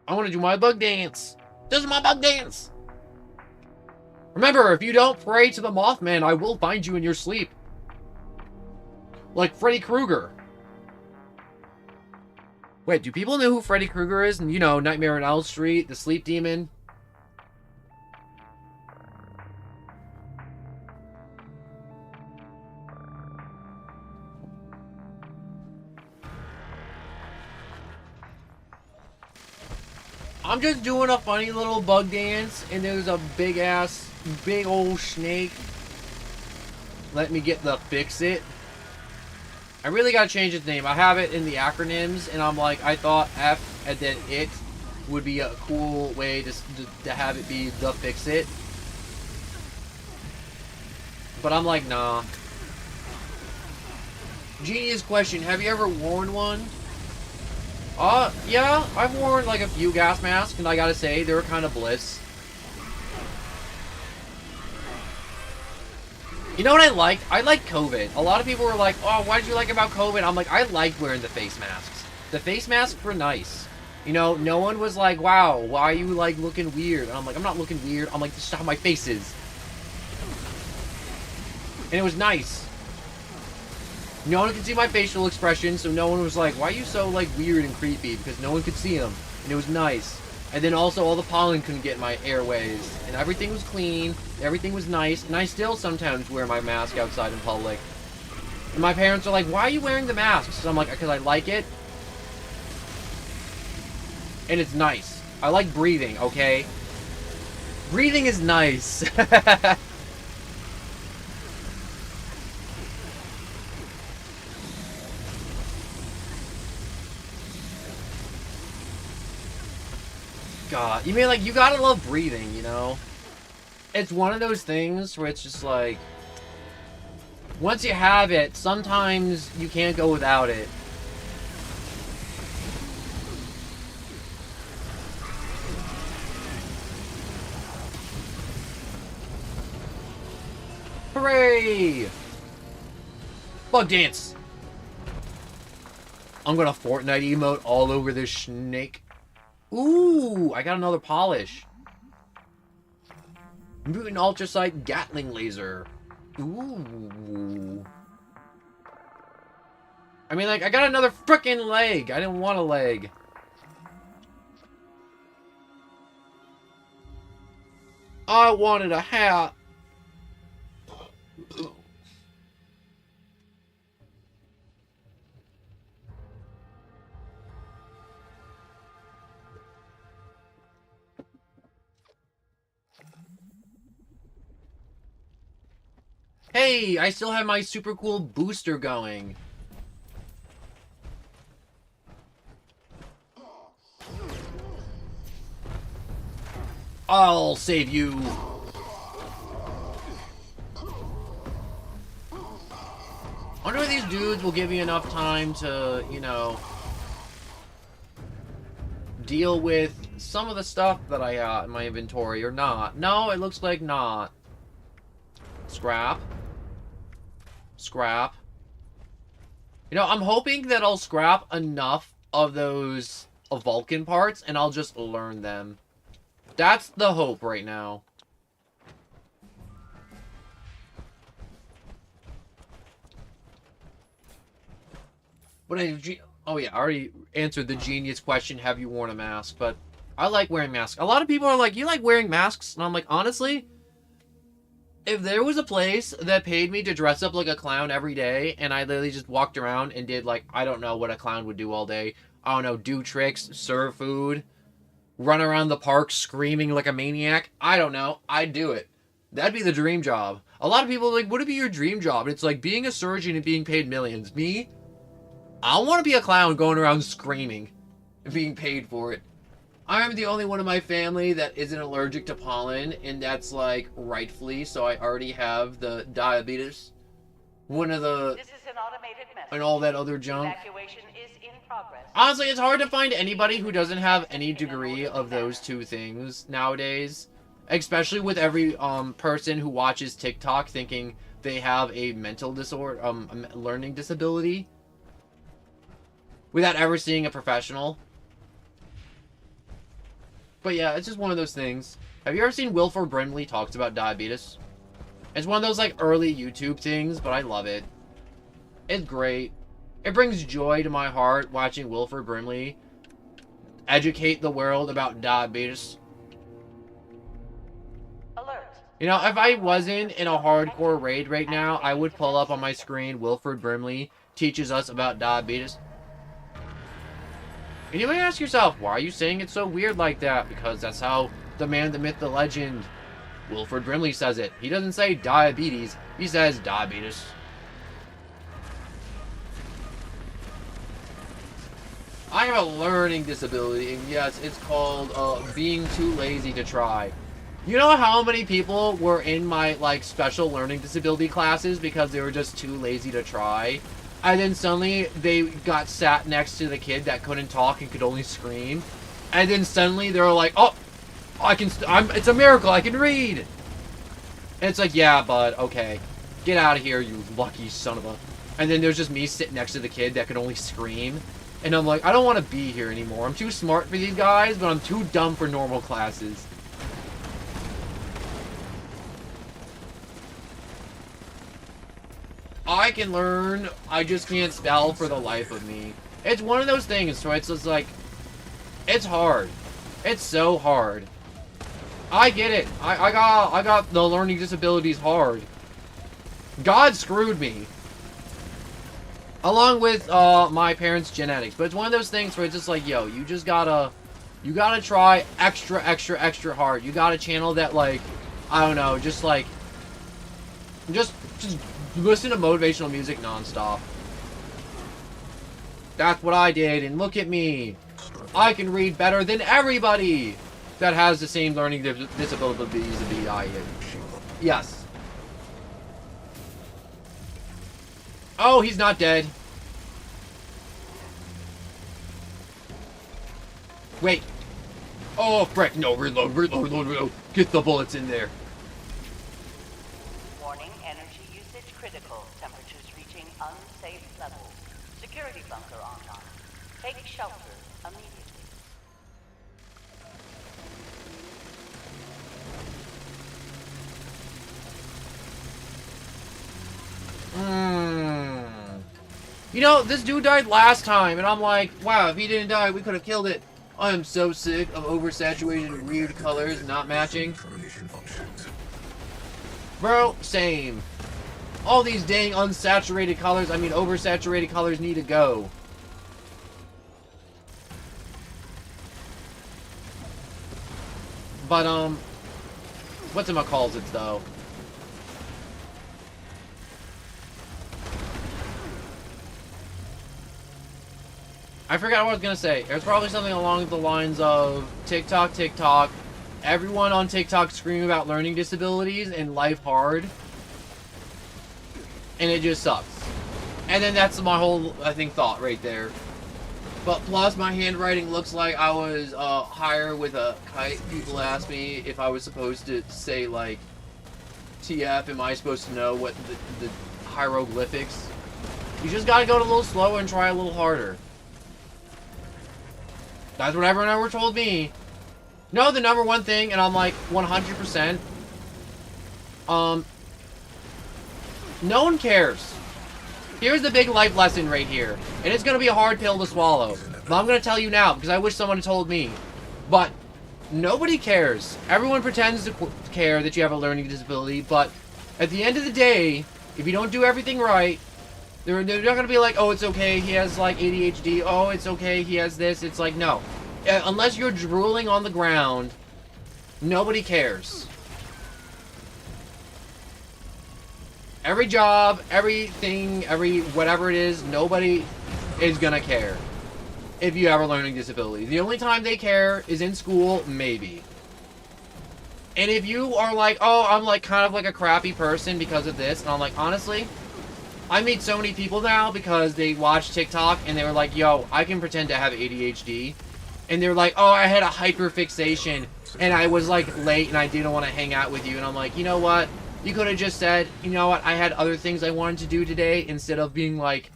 I want to do my bug dance. This is my bug dance. Remember, if you don't pray to the Mothman, I will find you in your sleep. Like Freddy Krueger. Wait, do people know who Freddy Krueger is? And you know, Nightmare on Elm Street, the sleep demon. I'm just doing a funny little bug dance, and there's a big old snake. Let me get the fix-it. I really gotta change its name. I have it in the acronyms, and I'm like, I thought F and then it would be a cool way to have it be the fix-it. But I'm like, nah. Genius question, have you ever worn one? Yeah, I've worn like a few gas masks, and I gotta say, they were kind of bliss. You know what I liked? I liked COVID. A lot of people were like, oh, what did you like about COVID? I'm like, I liked wearing the face masks. The face masks were nice. You know, no one was like, wow, why are you like looking weird? And I'm like, I'm not looking weird. I'm like, this is how my face is. And it was nice. No one could see my facial expression, so no one was like, why are you so, like, weird and creepy? Because no one could see them, and it was nice. And then also all the pollen couldn't get in my airways. And everything was clean, everything was nice, and I still sometimes wear my mask outside in public. And my parents are like, why are you wearing the mask? So I'm like, because I like it. And it's nice. I like breathing, okay? Breathing is nice. God, you mean like you gotta love breathing, you know? It's one of those things where it's just like, once you have it, sometimes you can't go without it. Hooray! Bug dance! I'm gonna Fortnite emote all over this snake. Ooh, I got another polish. Mutant Ultrasight Gatling Laser. Ooh. I mean, like, I got another frickin' leg. I didn't want a leg. I wanted a hat. Hey, I still have my super cool booster going. I'll save you. I wonder if these dudes will give you enough time to, you know, deal with some of the stuff that I got in my inventory or not. No, it looks like not. Scrap. Scrap. You know, I'm hoping that I'll scrap enough of those Vulcan parts and I'll just learn them. That's the hope right now. But oh yeah, I already answered the genius question, have you worn a mask? But I like wearing masks. A lot of people are like, you like wearing masks? And I'm like, honestly, if there was a place that paid me to dress up like a clown every day, and I literally just walked around and did, like, I don't know what a clown would do all day. I don't know, do tricks, serve food, run around the park screaming like a maniac. I don't know. I'd do it. That'd be the dream job. A lot of people are like, what would be your dream job? And it's like being a surgeon and being paid millions. Me? I want to be a clown going around screaming and being paid for it. I'm the only one in my family that isn't allergic to pollen, and that's, like, rightfully, so I already have the diabetes. One of the... This is an automated message. And all that other junk. Evacuation is in progress. Honestly, it's hard to find anybody who doesn't have any degree of those two things nowadays. Especially with every person who watches TikTok thinking they have a mental disorder, a learning disability. Without ever seeing a professional. But yeah, it's just one of those things. Have you ever seen Wilford Brimley talks about diabetes? It's one of those, like, early YouTube things, but I love it. It's great. It brings joy to my heart watching Wilford Brimley educate the world about diabetes. Alert. You know, if I wasn't in a hardcore raid right now, I would pull up on my screen Wilford Brimley teaches us about diabetes. And you may ask yourself, why are you saying it so weird like that? Because that's how the man, the myth, the legend, Wilford Brimley says it. He doesn't say diabetes, he says diabetes. I have a learning disability, and yes, it's called being too lazy to try. You know how many people were in my, like, special learning disability classes because they were just too lazy to try? And then suddenly they got sat next to the kid that couldn't talk and could only scream. And then suddenly they were like, oh, it's a miracle, I can read. And it's like, yeah, bud, okay. Get out of here, you lucky son of a... And then there's just me sitting next to the kid that could only scream. And I'm like, I don't want to be here anymore. I'm too smart for these guys, but I'm too dumb for normal classes. I can learn, I just can't spell for the life of me. It's one of those things where it's just like, it's hard. It's so hard. I get it. I got the learning disabilities hard. God screwed me. Along with my parents' genetics. But it's one of those things where it's just like, yo, you gotta try extra hard. You gotta channel that, like, I don't know, just like, just listen to motivational music nonstop. That's what I did, and look at me. I can read better than everybody that has the same learning disabilities as I do. Yes. Oh, he's not dead. Wait. Oh, frick. No, reload. Get the bullets in there. Warning, energy usage critical. Temperatures reaching unsafe levels. Security bunker online. Take shelter immediately. You know, this dude died last time, and I'm like, wow, if he didn't die, we could have killed it. I am so sick of oversaturated, weird colors not matching. Bro, same. All these dang unsaturated colors, I mean oversaturated colors need to go. But, whatchamacalls it, though? I forgot what I was gonna say. It was probably something along the lines of TikTok, TikTok. Everyone on TikTok screaming about learning disabilities and life hard. And it just sucks. And then that's my whole, I think, thought right there. But plus, my handwriting looks like I was higher with a kite. People ask me if I was supposed to say, like, TF, am I supposed to know what the hieroglyphics? You just gotta go a little slower and try a little harder. That's what everyone ever told me. No, the number one thing, and I'm like 100%. No one cares. Here's the big life lesson right here. And it's gonna be a hard pill to swallow. But I'm gonna tell you now, because I wish someone had told me. But nobody cares. Everyone pretends to care that you have a learning disability, but at the end of the day, if you don't do everything right, they're not gonna be like, oh, it's okay, he has like ADHD, oh, it's okay, he has this. It's like, no. Unless you're drooling on the ground, nobody cares. Every job, everything, whatever it is, nobody is gonna care if you have a learning disability. The only time they care is in school, maybe. And if you are like, oh, I'm like kind of like a crappy person because of this, and I'm like, honestly, I meet so many people now because they watch TikTok and they were like, yo, I can pretend to have ADHD. And they're like, oh, I had a hyperfixation and I was like late and I didn't want to hang out with you. And I'm like, you know what? You could have just said, you know what? I had other things I wanted to do today, instead of being like,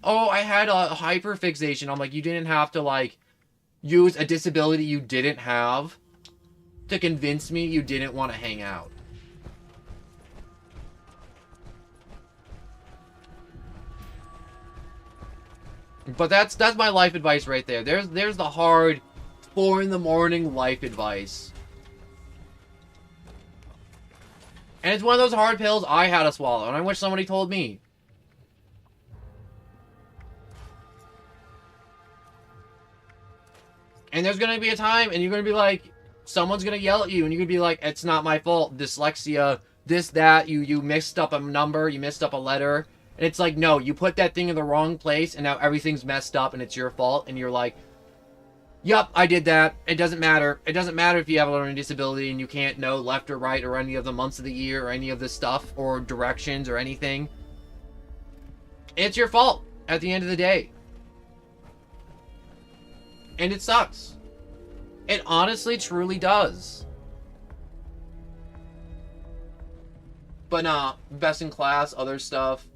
oh, I had a hyperfixation. I'm like, you didn't have to like use a disability you didn't have to convince me you didn't want to hang out. But that's my life advice right there. There's the hard 4 in the morning life advice. And it's one of those hard pills I had to swallow, and I wish somebody told me. And there's gonna be a time, and you're gonna be like, someone's gonna yell at you, and you're gonna be like, it's not my fault, dyslexia, this, that, you mixed up a number, you missed up a letter. And it's like, no, you put that thing in the wrong place, and now everything's messed up, and it's your fault, and you're like, yup, I did that. It doesn't matter. It doesn't matter if you have a learning disability and you can't know left or right or any of the months of the year or any of this stuff or directions or anything. It's your fault at the end of the day. And it sucks. It honestly, truly does. But nah, best in class, other stuff.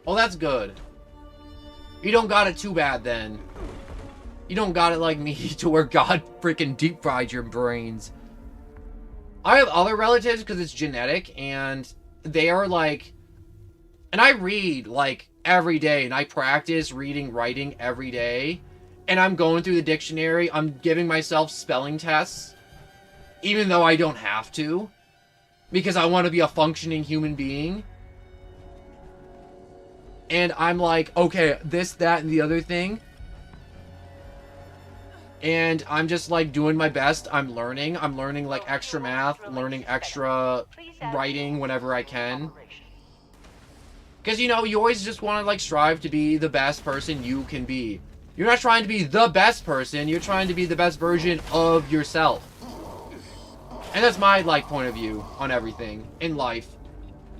Well, that's good. You don't got it too bad, then. You don't got it like me, to where God freaking deep fried your brains. I have other relatives because it's genetic, and they are like... And I read, like, every day, and I practice reading, writing every day. And I'm going through the dictionary. I'm giving myself spelling tests, even though I don't have to, because I want to be a functioning human being. And I'm like, okay, this, that, and the other thing. And I'm just like doing my best. I'm learning like extra math, learning extra writing whenever I can. Because, you know, you always just want to like strive to be the best person you can be. You're not trying to be the best person, you're trying to be the best version of yourself. And that's my like point of view on everything in life.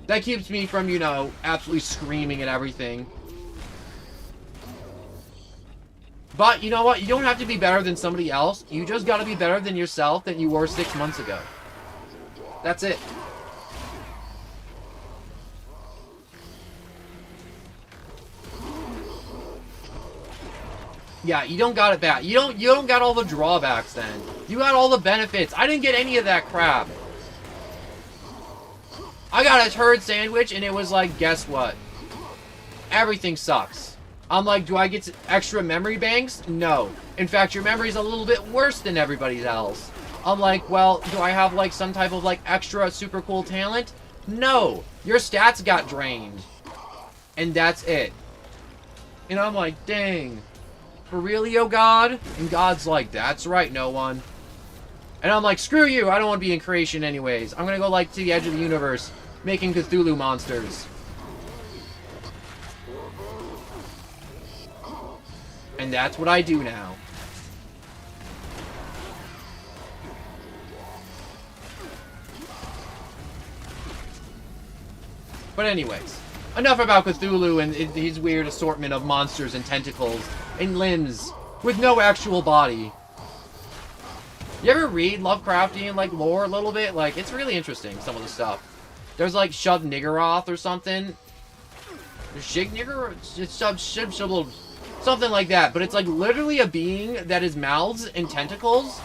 That keeps me from, you know, absolutely screaming at everything. But, you know what? You don't have to be better than somebody else. You just gotta be better than yourself than you were 6 months ago. That's it. Yeah, you don't got it bad. You don't got all the drawbacks then. You got all the benefits. I didn't get any of that crap. I got a turd sandwich, and it was like, guess what? Everything sucks. I'm like, do I get extra memory banks? No. In fact, your memory's a little bit worse than everybody else. I'm like, well, do I have like some type of like extra super cool talent? No. Your stats got drained. And that's it. And I'm like, dang. For real, yo, God? And God's like, that's right, no one. And I'm like, screw you, I don't want to be in creation anyways. I'm gonna go like to the edge of the universe, making Cthulhu monsters. And that's what I do now. But anyways, enough about Cthulhu and his weird assortment of monsters and tentacles and limbs with no actual body. You ever read Lovecraftian, like, lore a little bit? Like, it's really interesting, some of the stuff. There's, like, Shub Niggurath or something. Shig Nigger? It's something like that. But it's, like, literally a being that has mouths and tentacles.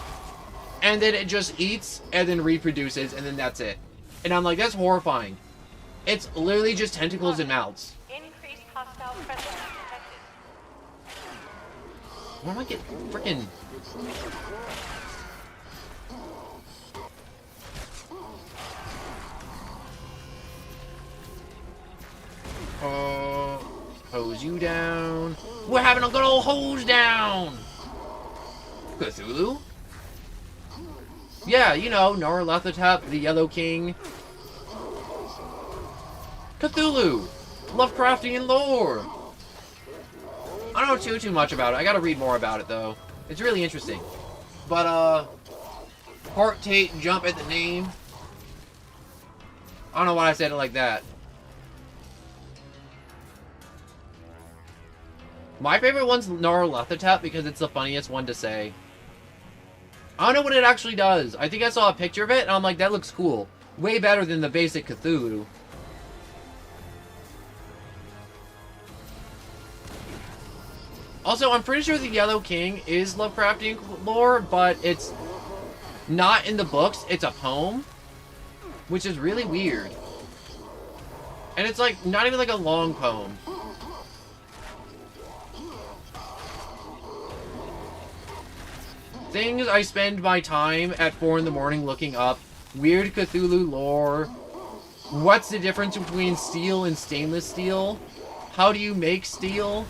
And then it just eats and then reproduces, and then that's it. And I'm like, that's horrifying. It's literally just tentacles and mouths. Increased hostile presence detected. Why am I getting freaking... hose you down. We're having a good old hose down. Cthulhu? Yeah, you know, Nyarlathotep, the Yellow King. Cthulhu! Lovecraftian lore! I don't know too much about it. I gotta read more about it, though. It's really interesting. But, heart Tate jump at the name. I don't know why I said it like that. My favorite one's Nyarlathotep because it's the funniest one to say. I don't know what it actually does. I think I saw a picture of it, and I'm like, that looks cool. Way better than the basic Cthulhu. Also, I'm pretty sure the Yellow King is Lovecraftian lore, but it's not in the books. It's a poem, which is really weird. And it's like, not even like a long poem. Things I spend my time at 4 in the morning looking up. Weird Cthulhu lore. What's the difference between steel and stainless steel? How do you make steel?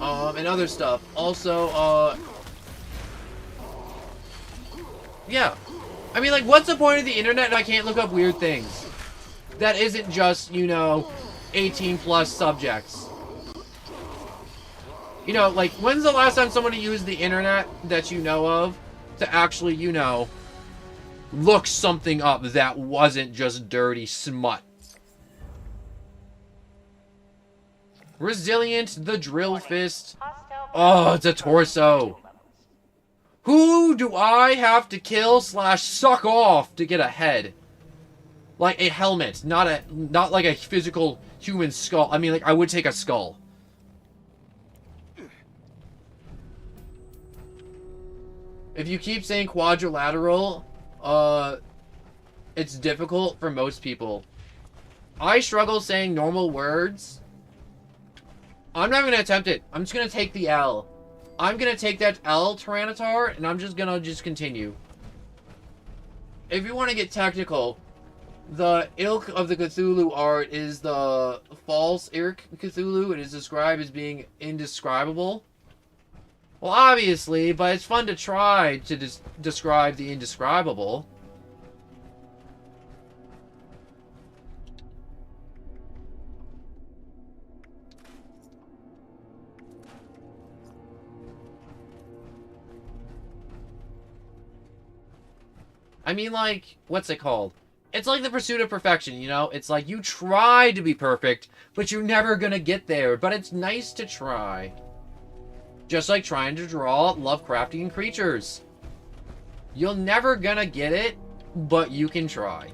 And other stuff. Also, yeah. I mean, like, what's the point of the internet if I can't look up weird things? That isn't just, you know, 18+ subjects. You know, like, when's the last time somebody used the internet that you know of to actually, you know, look something up that wasn't just dirty smut? Resilient, the drill fist. Oh, it's a torso. Who do I have to kill / suck off to get a head? Like a helmet, not like a physical human skull. I mean, like, I would take a skull. If you keep saying quadrilateral, it's difficult for most people. I struggle saying normal words. I'm not going to attempt it. I'm just going to take the L. I'm going to take that L, Tyranitar, and I'm just going to continue. If you want to get technical, the ilk of the Cthulhu art is the false ilk Cthulhu. It is described as being indescribable. Well, obviously, but it's fun to try to describe the indescribable. I mean, like, what's it called? It's like the pursuit of perfection, you know? It's like you try to be perfect, but you're never gonna get there. But it's nice to try. Just like trying to draw Lovecraftian creatures. You're never gonna get it, but you can try.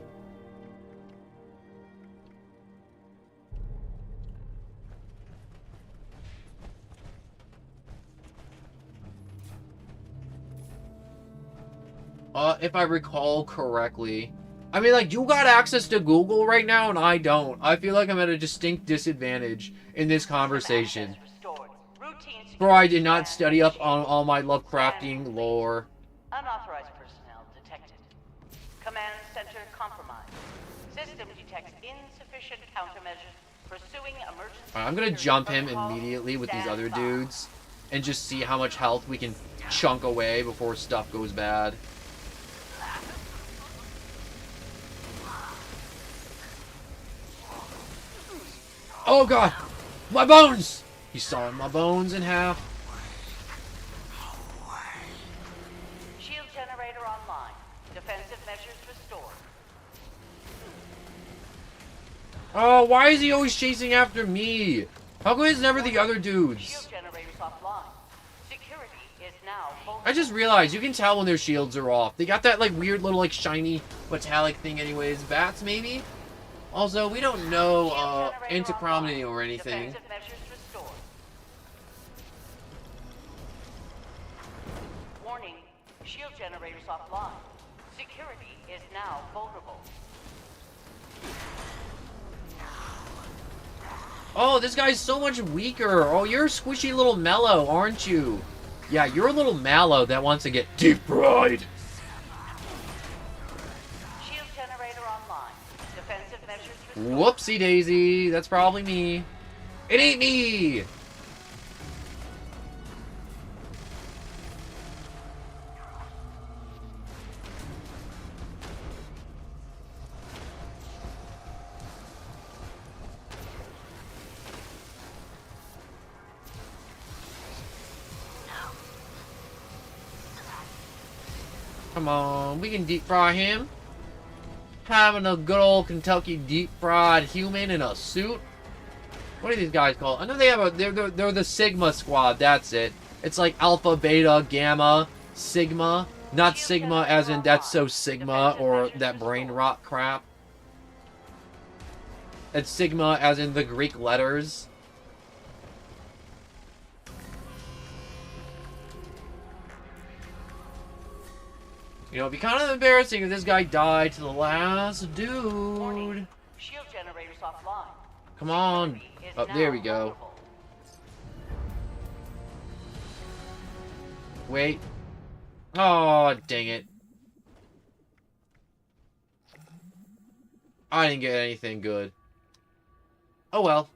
If I recall correctly, I mean, like, you got access to Google right now, and I don't. I feel like I'm at a distinct disadvantage in this conversation. For I did not study up on all my Lovecraftian lore. Unauthorized personnel detected. Command center compromised. System detects insufficient countermeasures. Pursuing emergency. I'm gonna jump him immediately with these other dudes and just see how much health we can chunk away before stuff goes bad. Oh god! My bones! He's sawing my bones in half. Shield generator online. Defensive measures restored. Oh, why is he always chasing after me? How come it's never the other dudes? Shield generators offline. Security is now full. I just realized you can tell when their shields are off. They got that like weird little like shiny metallic thing anyways. Bats maybe? Also, we don't know antichromy or anything. Defensive measures restored. Warning. Shield generators offline. Security is now vulnerable. Oh, this guy's so much weaker. Oh, you're a squishy little mellow, aren't you? Yeah, you're a little mallow that wants to get deep fried. Shield generator online. Defensive measures restored. Whoopsie daisy. That's probably me. It ain't me. Come on, we can deep fry him. Having a good old Kentucky deep fried human in a suit. What are these guys called? I know they have a. They're the Sigma squad. That's it. It's like Alpha, Beta, Gamma, Sigma. Not Sigma as in that's so Sigma or that brain rot crap. It's Sigma as in the Greek letters. You know, it'd be kind of embarrassing if this guy died to the last dude. Warning. Shield generators offline. Come on. Security is Oh, now there we go. vulnerable. Wait. Oh, dang it. I didn't get anything good. Oh well.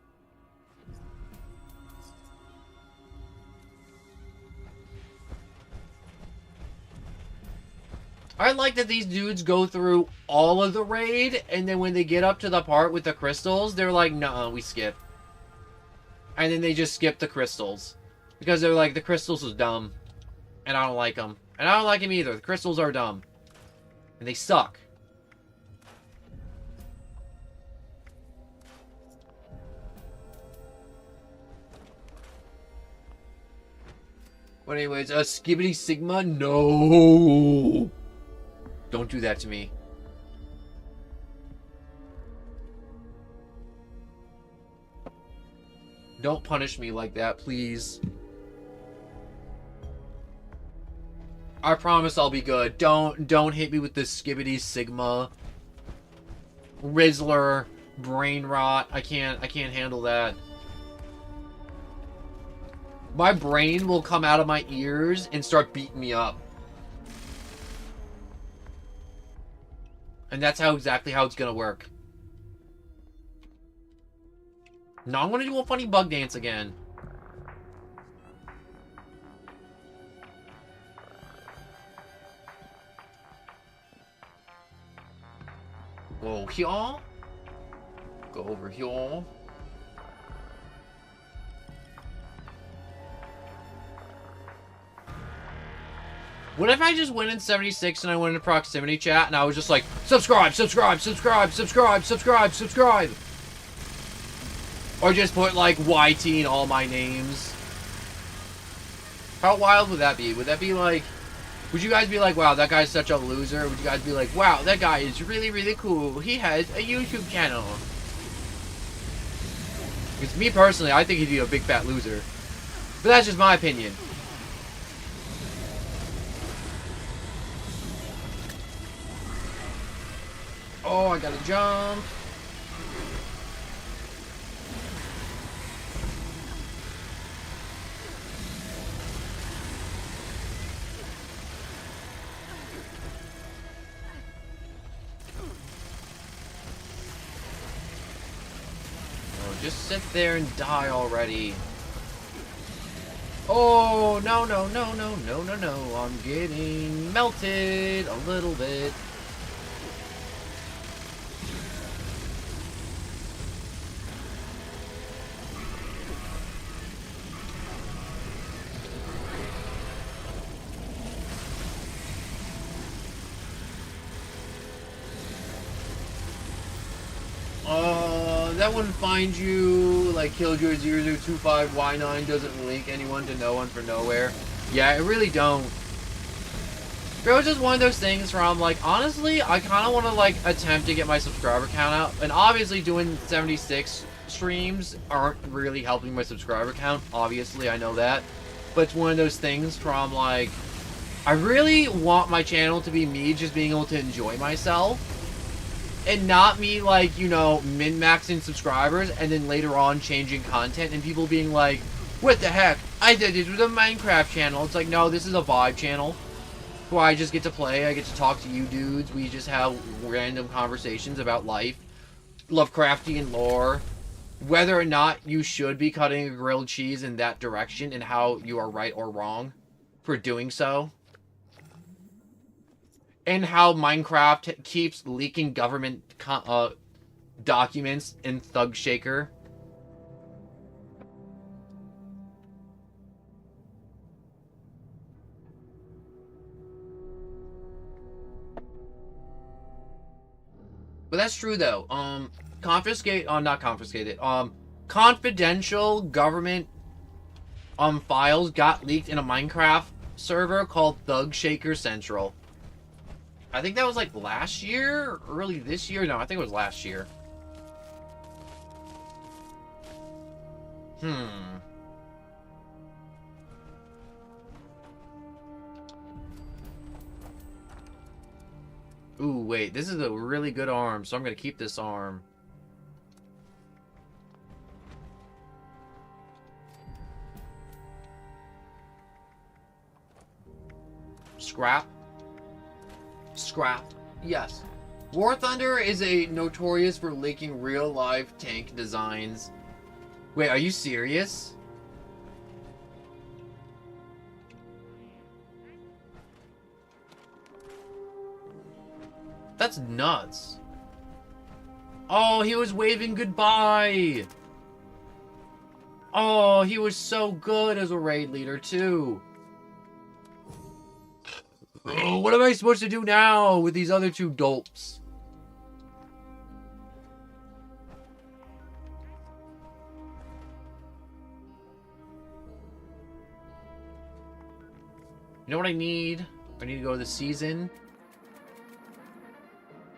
I like that these dudes go through all of the raid, and then when they get up to the part with the crystals, they're like, nuh-uh, we skip. And then they just skip the crystals. Because they're like, the crystals is dumb. And I don't like them. And I don't like them either. The crystals are dumb. And they suck. But anyways, Skibbity Sigma? No! Don't do that to me. Don't punish me like that, please. I promise I'll be good. Don't hit me with this Skibbity Sigma. Rizzler, brain rot. I can't handle that. My brain will come out of my ears and start beating me up. And that's exactly how it's gonna work. Now I'm gonna do a funny bug dance again. Go here. Go over here. What if I just went in 76 and I went into proximity chat and I was just like, subscribe, subscribe, subscribe, subscribe, subscribe, subscribe. Or just put like YT in all my names. How wild would that be? Would that be like, would you guys be like, wow, that guy's such a loser? Would you guys be like, wow, that guy is really, really cool. He has a YouTube channel. Because me personally, I think he'd be a big fat loser. But that's just my opinion. Oh, I gotta jump. Oh, just sit there and die already. Oh, no, no, no, no, no, no, no. I'm getting melted a little bit. That wouldn't find you, like, Killjoy 0025Y9 doesn't link anyone to no one for nowhere. Yeah, it really don't. But it was just one of those things where I'm like, honestly, I kind of want to, like, attempt to get my subscriber count out. And obviously doing 76 streams aren't really helping my subscriber count. Obviously, I know that. But it's one of those things where I'm like, I really want my channel to be me just being able to enjoy myself. And not me, like, you know, min-maxing subscribers and then later on changing content and people being like, what the heck? I did this with a Minecraft channel. It's like, no, this is a vibe channel where I just get to play. I get to talk to you dudes. We just have random conversations about life, Lovecraftian lore, whether or not you should be cutting a grilled cheese in that direction and how you are right or wrong for doing so. And how Minecraft keeps leaking government documents in Thug Shaker. But that's true though. Confidential government files got leaked in a Minecraft server called Thug Shaker Central. I think that was like last year, early this year. No, I think it was last year. Ooh, wait. This is a really good arm, so I'm going to keep this arm. Scrap. Scrap. Yes. War Thunder is a notorious for leaking real-life tank designs. Wait, are you serious? That's nuts. Oh, he was waving goodbye. Oh, he was so good as a raid leader, too. Oh, what am I supposed to do now with these other two dolps? You know what I need? I need to go to the season.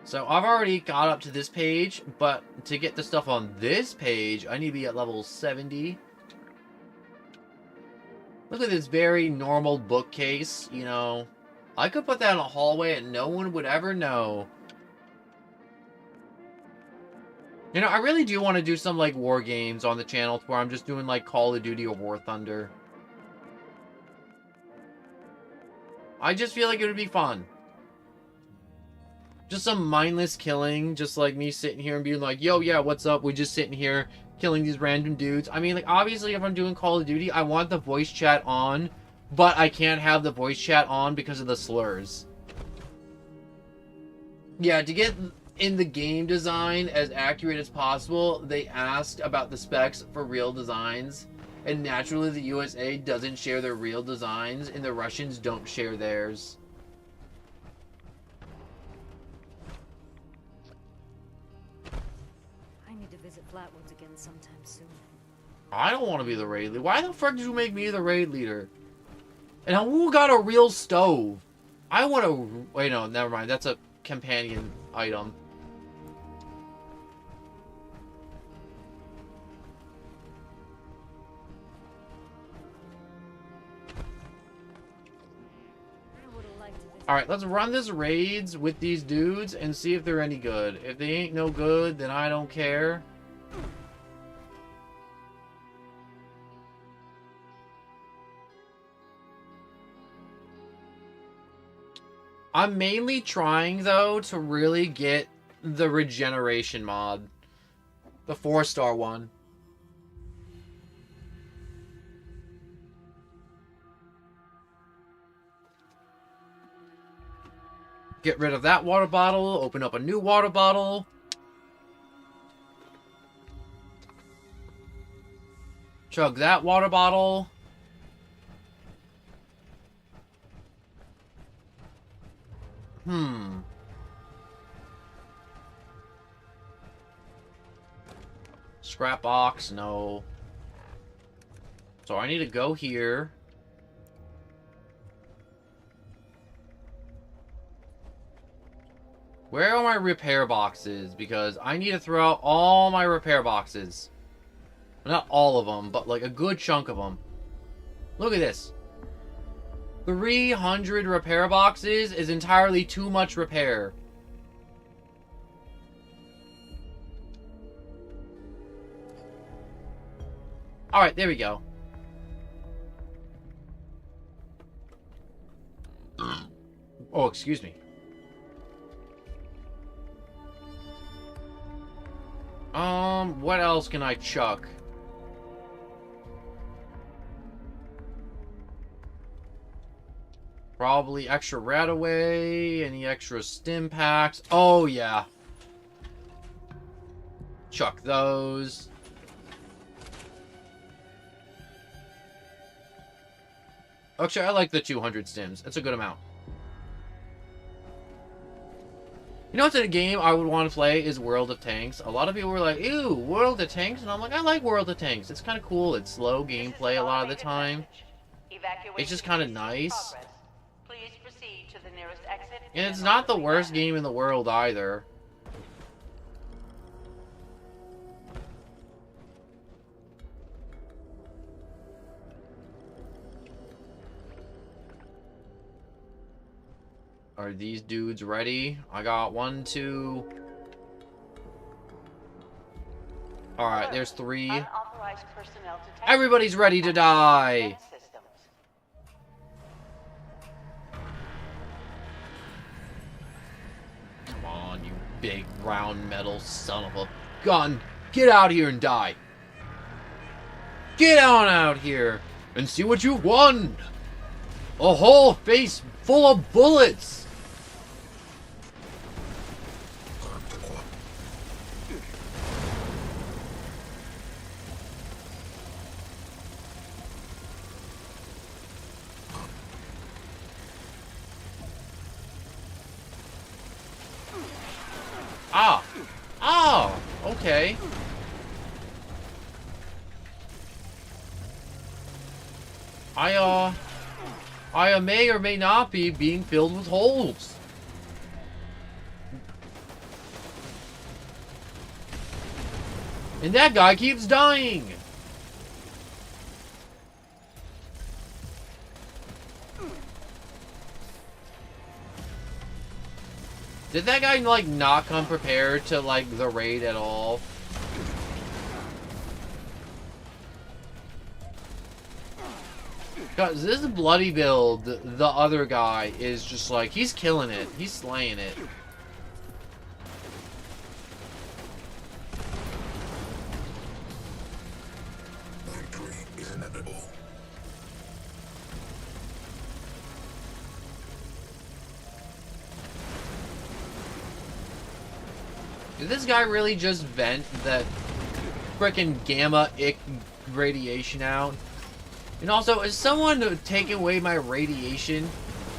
So I've already got up to this page, but to get the stuff on this page, I need to be at level 70. Look at this very normal bookcase, you know. I could put that in a hallway and no one would ever know. You know, I really do want to do some, like, war games on the channel where I'm just doing, like, Call of Duty or War Thunder. I just feel like it would be fun. Just some mindless killing, just like me sitting here and being like, yo, yeah, what's up? We're just sitting here killing these random dudes. I mean, like, obviously, if I'm doing Call of Duty, I want the voice chat on, but I can't have the voice chat on because of the slurs. Yeah, to get in the game design as accurate as possible, they asked about the specs for real designs. And naturally, the USA doesn't share their real designs, and the Russians don't share theirs. Flatwoods again sometime soon. I don't want to be the raid leader. Why the fuck did you make me the raid leader? And who got a real stove? I want to... Wait, no, never mind. That's a companion item. I would have liked to Alright, let's run this raids with these dudes and see if they're any good. If they ain't no good, then I don't care. I'm mainly trying, though, to really get the regeneration mod. The 4-star one. Get rid of that water bottle. Open up a new water bottle. Chug that water bottle. Scrap box, no. So I need to go here. Where are my repair boxes? Because I need to throw out all my repair boxes. Not all of them, but like a good chunk of them. Look at this. 300 repair boxes is entirely too much repair. Alright, there we go. Oh, excuse me. What else can I chuck? Probably extra Radaway, any extra stim packs. Oh, yeah. Chuck those. Actually, I like the 200 stims. It's a good amount. You know what's in a game I would want to play is World of Tanks. A lot of people were like, ew, World of Tanks? And I'm like, I like World of Tanks. It's kind of cool. It's slow gameplay a lot of the time. It's just kind of nice. And it's not the worst game in the world either. Are these dudes ready? I got 1, 2. Alright, there's 3. Everybody's ready to die! Come on, you big round metal son of a gun. Get out here and die. Get on out here and see what you've won! A whole face full of bullets! Ah! Ah! Okay. I may or may not be being filled with holes. And that guy keeps dying. Did that guy, like, not come prepared to, like, the raid at all? Because this bloody build, the other guy is just like, he's killing it. He's slaying it. Victory is inevitable. Did this guy really just vent that frickin' gamma-ick radiation out? And also, is someone taking away my radiation?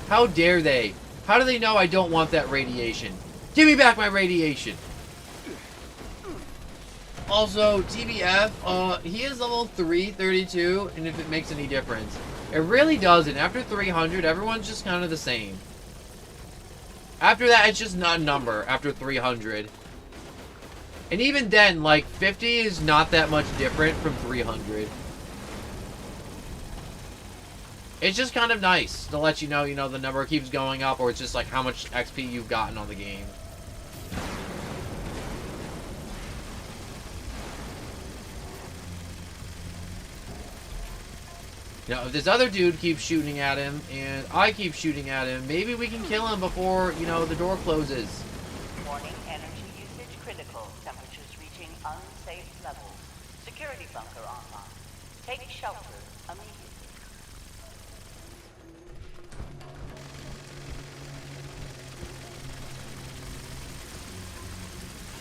How dare they? How do they know I don't want that radiation? Give me back my radiation! Also, TBF, he is level 332, and if it makes any difference. It really doesn't. After 300, everyone's just kind of the same. After that, it's just not a number, after 300. And even then, like, 50 is not that much different from 300. It's just kind of nice to let you know, the number keeps going up, or it's just like how much XP you've gotten on the game. If this other dude keeps shooting at him, and I keep shooting at him, maybe we can kill him before, the door closes. Warning, energy usage critical. Temperatures reaching unsafe levels. Security bunker online. Take shelter immediately.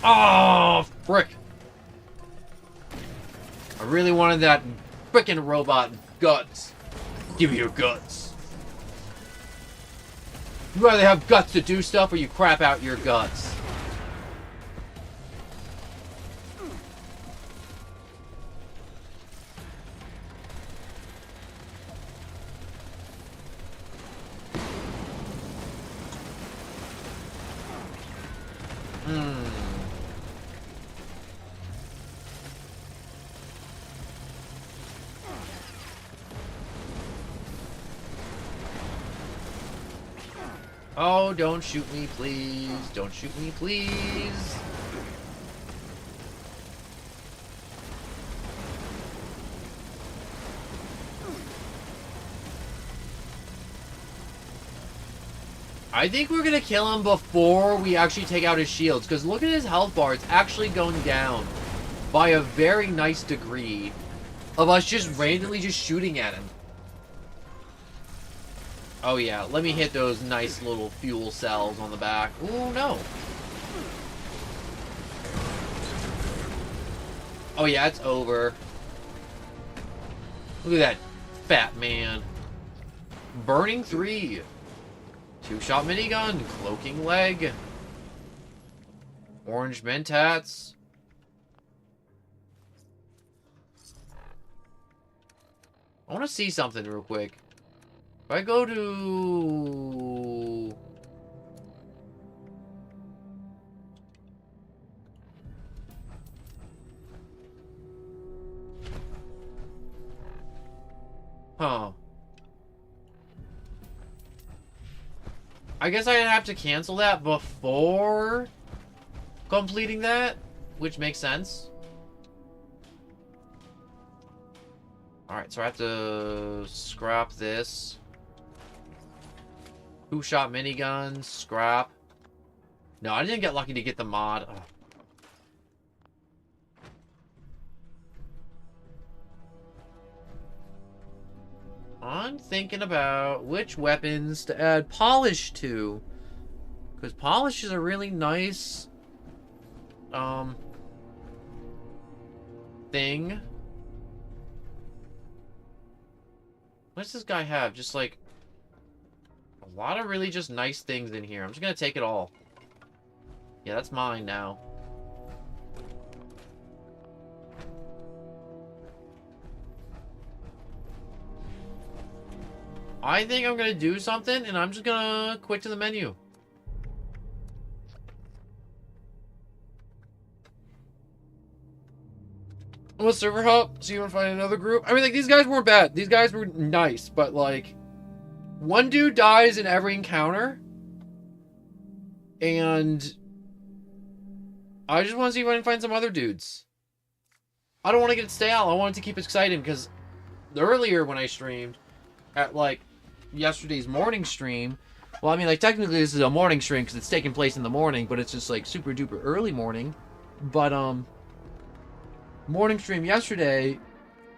Oh, frick. I really wanted that frickin' robot guts. Give me your guts. You either have guts to do stuff or you crap out your guts. Oh, don't shoot me, please. Don't shoot me, please. I think we're gonna kill him before we actually take out his shields, because look at his health bar. It's actually going down by a very nice degree of us just randomly just shooting at him. Oh yeah, let me hit those nice little fuel cells on the back. Ooh, no. Oh yeah, it's over. Look at that fat man. Burning 3. 2-shot minigun. Cloaking leg. Orange mentats. I want to see something real quick. If I go to... Huh. I guess I'd have to cancel that before completing that, which makes sense. Alright, so I have to scrap this. 2-shot minigun, scrap. No, I didn't get lucky to get the mod. Ugh. I'm thinking about which weapons to add polish to. Because polish is a really nice thing. What does this guy have? Just like a lot of really just nice things in here. I'm just gonna take it all. Yeah, that's mine now. I think I'm gonna do something, and I'm just gonna quit to the menu. Let's server hop. So you want to find another group? I mean, like, these guys weren't bad. These guys were nice, but like, one dude dies in every encounter, and I just want to see if I can find some other dudes. I don't want to get it stale. I want it to keep it exciting, because earlier when I streamed at like yesterday's morning stream, well, I mean, like, technically this is a morning stream because it's taking place in the morning, but it's just like super duper early morning. But morning stream yesterday,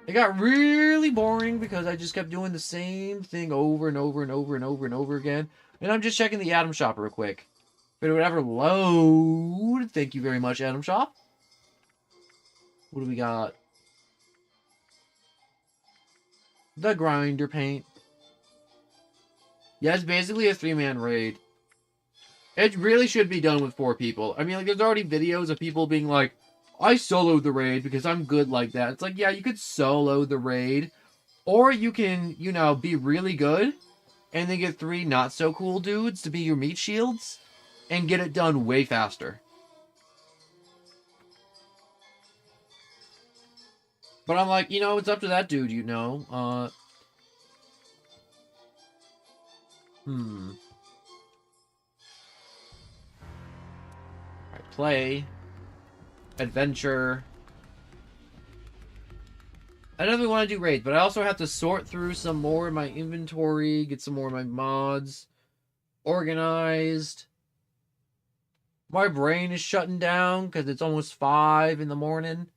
it got really boring because I just kept doing the same thing over and over and over and over and over again. And I'm just checking the Atom Shop real quick. If it would ever load, thank you very much, Atom Shop. What do we got? The grinder paint. Yeah, it's basically a 3-man raid. It really should be done with 4 people. I mean, like, there's already videos of people being like, I soloed the raid because I'm good like that. It's like, yeah, you could solo the raid. Or you can, you know, be really good and then get 3 not-so-cool dudes to be your meat shields and get it done way faster. But I'm like, you know, it's up to that dude, you know. Alright, play. Adventure. I definitely want to do raids, but I also have to sort through some more of my inventory, get some more of my mods organized. My brain is shutting down because it's almost 5 in the morning.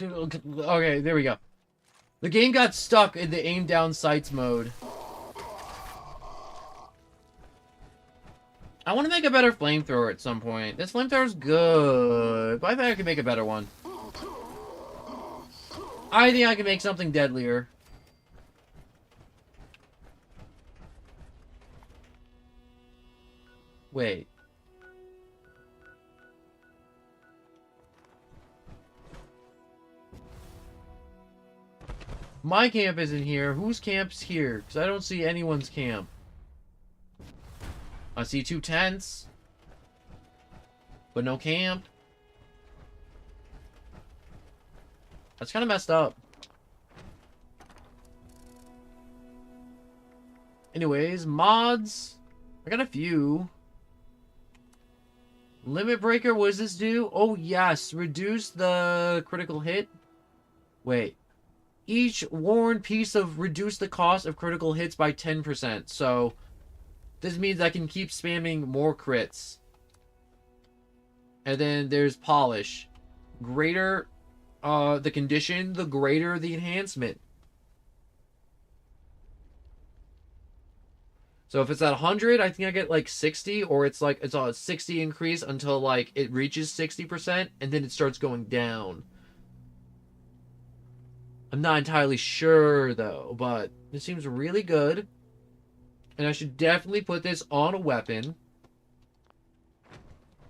Okay, there we go. The game got stuck in the aim down sights mode. I want to make a better flamethrower at some point. This flamethrower's good, but I think I can make a better one. I think I can make something deadlier. Wait. My camp isn't here. Whose camp's here? Because I don't see anyone's camp. I see 2 tents. But no camp. That's kind of messed up. Anyways, mods. I got a few. Limit breaker, what does this do? Oh, yes. Reduce the critical hit. Wait. Each worn piece of reduce the cost of critical hits by 10%. So, this means I can keep spamming more crits. And then there's polish. Greater the condition, the greater the enhancement. So if it's at 100, I think I get like 60, or it's like it's a 60 increase until like it reaches 60%, and then it starts going down. I'm not entirely sure though, but it seems really good. And I should definitely put this on a weapon.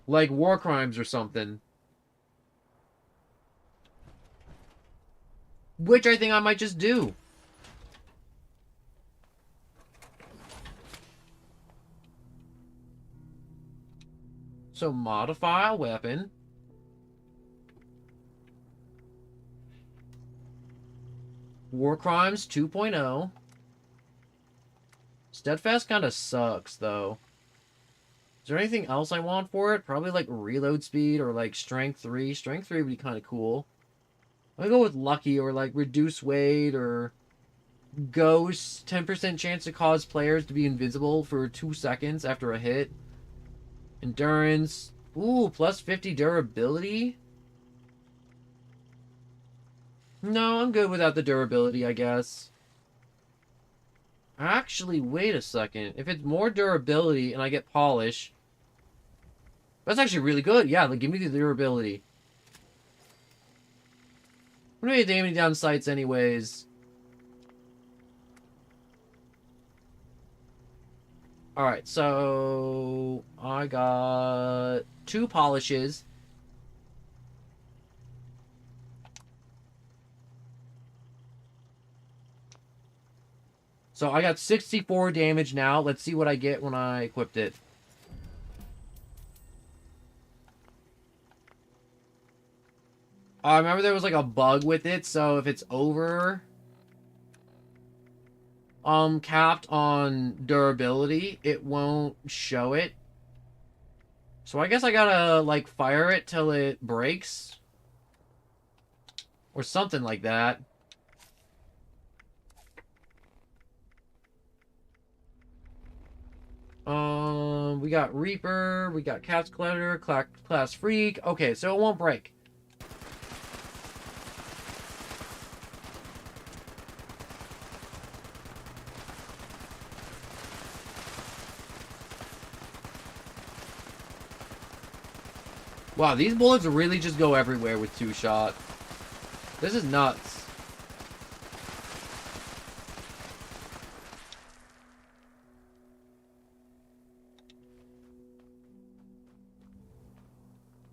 Like war crimes or something. Which I think I might just do. So modify a weapon. War Crimes 2.0. Steadfast kind of sucks, though. Is there anything else I want for it? Probably like reload speed or like strength 3. Strength 3 would be kind of cool. I'll go with lucky or like reduce weight or ghost. 10% chance to cause players to be invisible for 2 seconds after a hit. Endurance. Ooh, plus 50 durability. No, I'm good without the durability, I guess. Actually, wait a second. If it's more durability and I get polish, that's actually really good. Yeah, like, give me the durability. I'm gonna be aiming down sights anyways. Alright, so I got 2 polishes. So I got 64 damage now. Let's see what I get when I equipped it. I remember there was like a bug with it, so if it's over capped on durability, it won't show it. So I guess I gotta like fire it till it breaks. Or something like that. We got Reaper, we got Cat's Collector, Class Freak. Okay, so it won't break. Wow, these bullets really just go everywhere with 2-shot. This is nuts.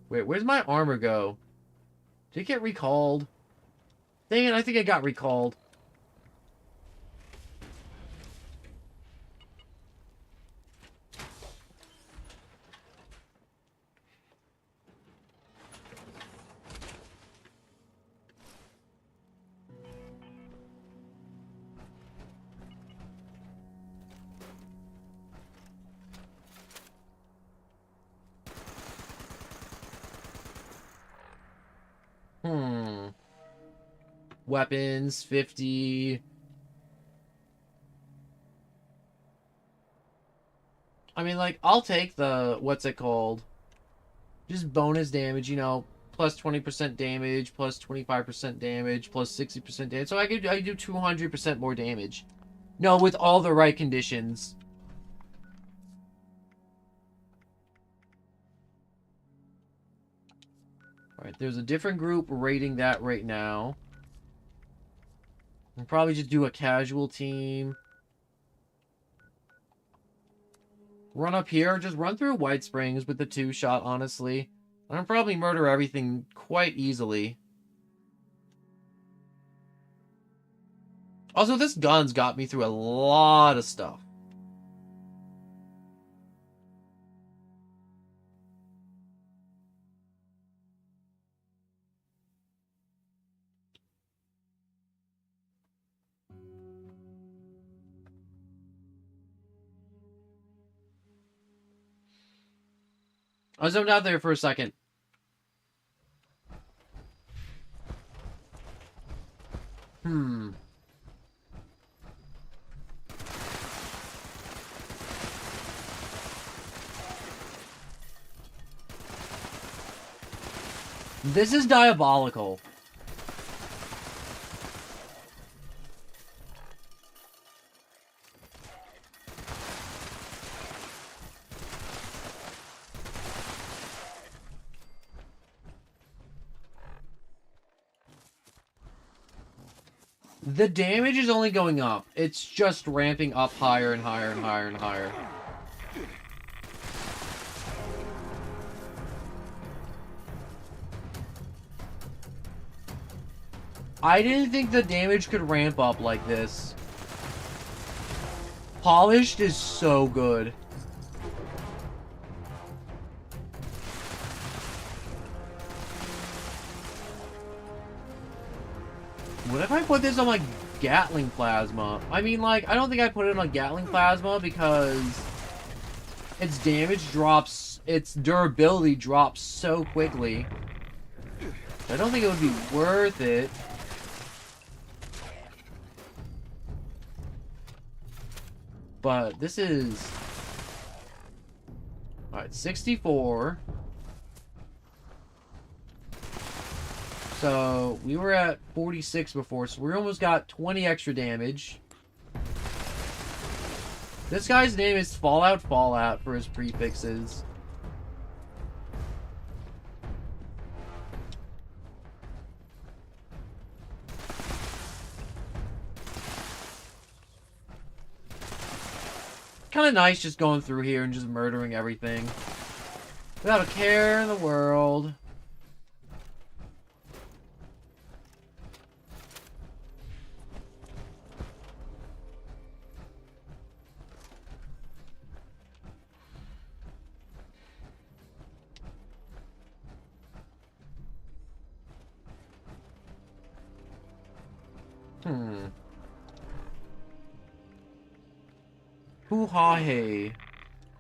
Wait, where's my armor go? Did it get recalled? Dang it, I think it got recalled. Weapons, 50. I mean, like, I'll take the, what's it called? Just bonus damage, you know, plus 20% damage, plus 25% damage, plus 60% damage. So I could do 200% more damage. No, with all the right conditions. Alright, there's a different group rating that right now. I'll probably just do a casual team. Run up here, just run through White Springs with the 2-shot, honestly. And I'll probably murder everything quite easily. Also, this gun's got me through a lot of stuff. I zoned out there for a second. This is diabolical. The damage is only going up. It's just ramping up higher and higher and higher and higher. I didn't think the damage could ramp up like this. Polished is so good. What if I put this on, like, Gatling Plasma? I mean, like, I don't think I put it on Gatling Plasma because its damage drops, its durability drops so quickly. I don't think it would be worth it. But this is... Alright, 64. So, we were at 46 before, so we almost got 20 extra damage. This guy's name is Fallout for his prefixes. Kind of nice just going through here and just murdering everything. Without a care in the world. Hoo-ha-hey.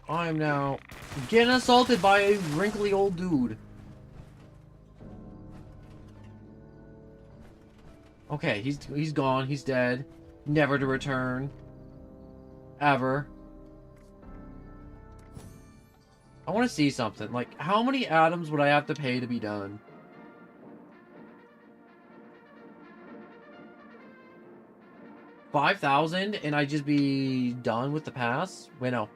I am now getting assaulted by a wrinkly old dude. Okay, he's gone. He's dead. Never to return. Ever. I want to see something. Like, how many atoms would I have to pay to be done? $5,000 and I'd just be done with the pass? Wait, no.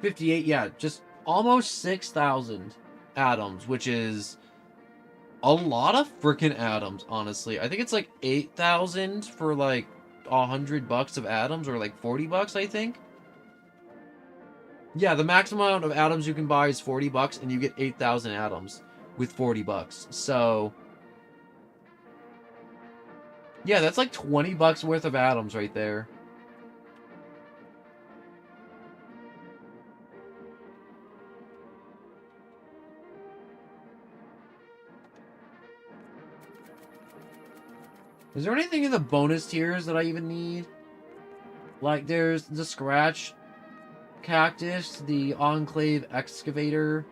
58, yeah, just almost 6,000. atoms, which is a lot of freaking atoms, honestly. I think it's like 8,000 for like $100 of atoms, or like $40, I think. Yeah, the maximum amount of atoms you can buy is $40, and you get 8,000 atoms with $40. So, yeah, that's like $20 worth of atoms right there. Is there anything in the bonus tiers that I even need? Like, there's the Scratch Cactus, the Enclave Excavator,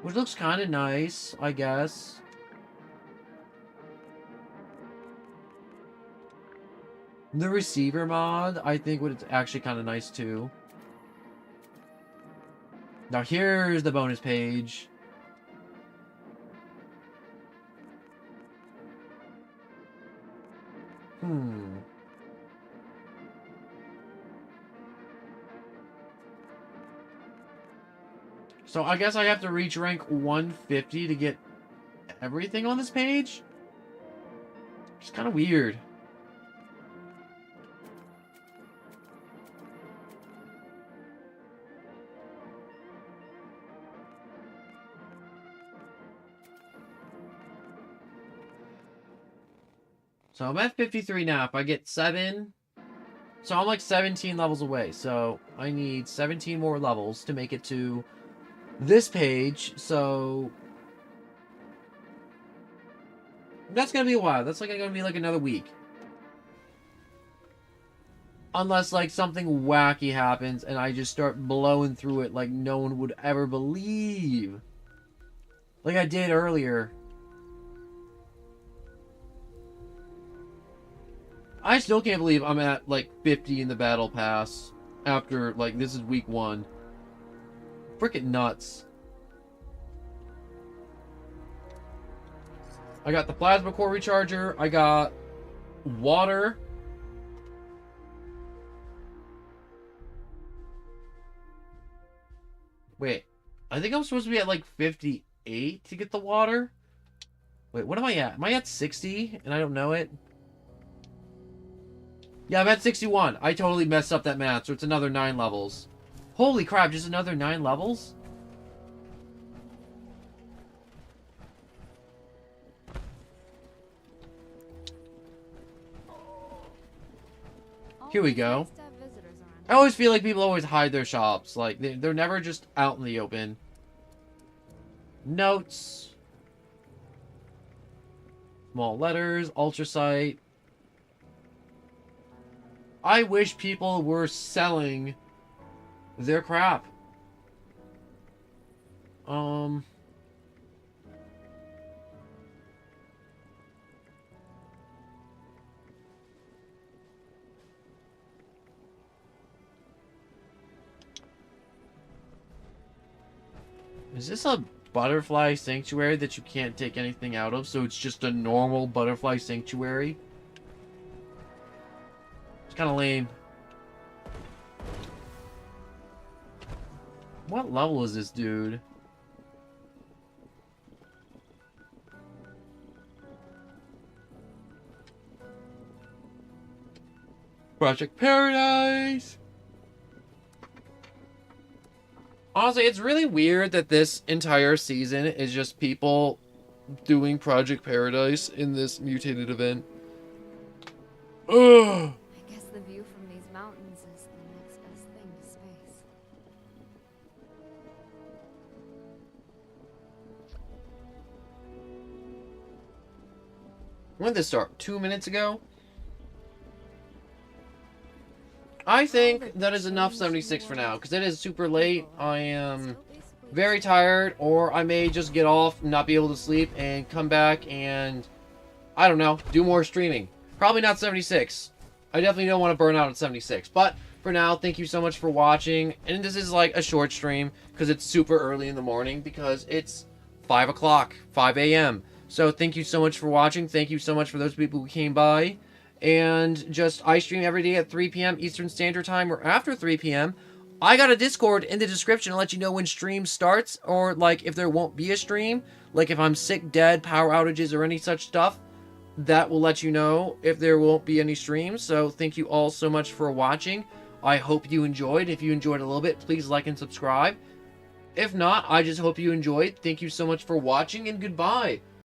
which looks kind of nice, I guess. The Receiver mod, I think, would actually kind of nice, too. Now, here's the bonus page. So I guess I have to reach rank 150 to get everything on this page? It's kind of weird. So I'm at 53 now. If I get 7... So I'm like 17 levels away. So I need 17 more levels to make it to this page. So that's going to be a while. That's like going to be like another week. Unless like something wacky happens and I just start blowing through it like no one would ever believe. Like I did earlier. I still can't believe I'm at, like, 50 in the Battle Pass after, like, this is week 1. Frickin' nuts. I got the Plasma Core Recharger. I got water. Wait. I think I'm supposed to be at, like, 58 to get the water? Wait, what am I at? Am I at 60 and I don't know it? Yeah, I'm at 61. I totally messed up that math, so it's another 9 levels. Holy crap, just another 9 levels? Here we go. I always feel like people always hide their shops. Like, they're never just out in the open. Notes. Small letters. Ultrasight. I wish people were selling their crap. Is this a butterfly sanctuary that you can't take anything out of, so it's just a normal butterfly sanctuary? Kind of lame. What level is this dude? Project Paradise! Honestly, it's really weird that this entire season is just people doing Project Paradise in this mutated event. Ugh! The view from these mountains is the next best thing to space. When did this start? 2 minutes ago? I think that is enough 76 for now, because it is super late. I am very tired, or I may just get off, not be able to sleep, and come back and, I don't know, do more streaming. Probably not 76. I definitely don't want to burn out at 76. But for now, thank you so much for watching. And this is like a short stream because it's super early in the morning because it's 5 o'clock, 5 a.m. So thank you so much for watching. Thank you so much for those people who came by. And just, I stream every day at 3 p.m. Eastern Standard Time or after 3 p.m. I got a Discord in the description to let you know when stream starts, or like if there won't be a stream, like if I'm sick, dead, power outages, or any such stuff. That will let you know if there won't be any streams. So thank you all so much for watching. I hope you enjoyed. If you enjoyed a little bit, please like and subscribe. If not, I just hope you enjoyed. Thank you so much for watching, and goodbye.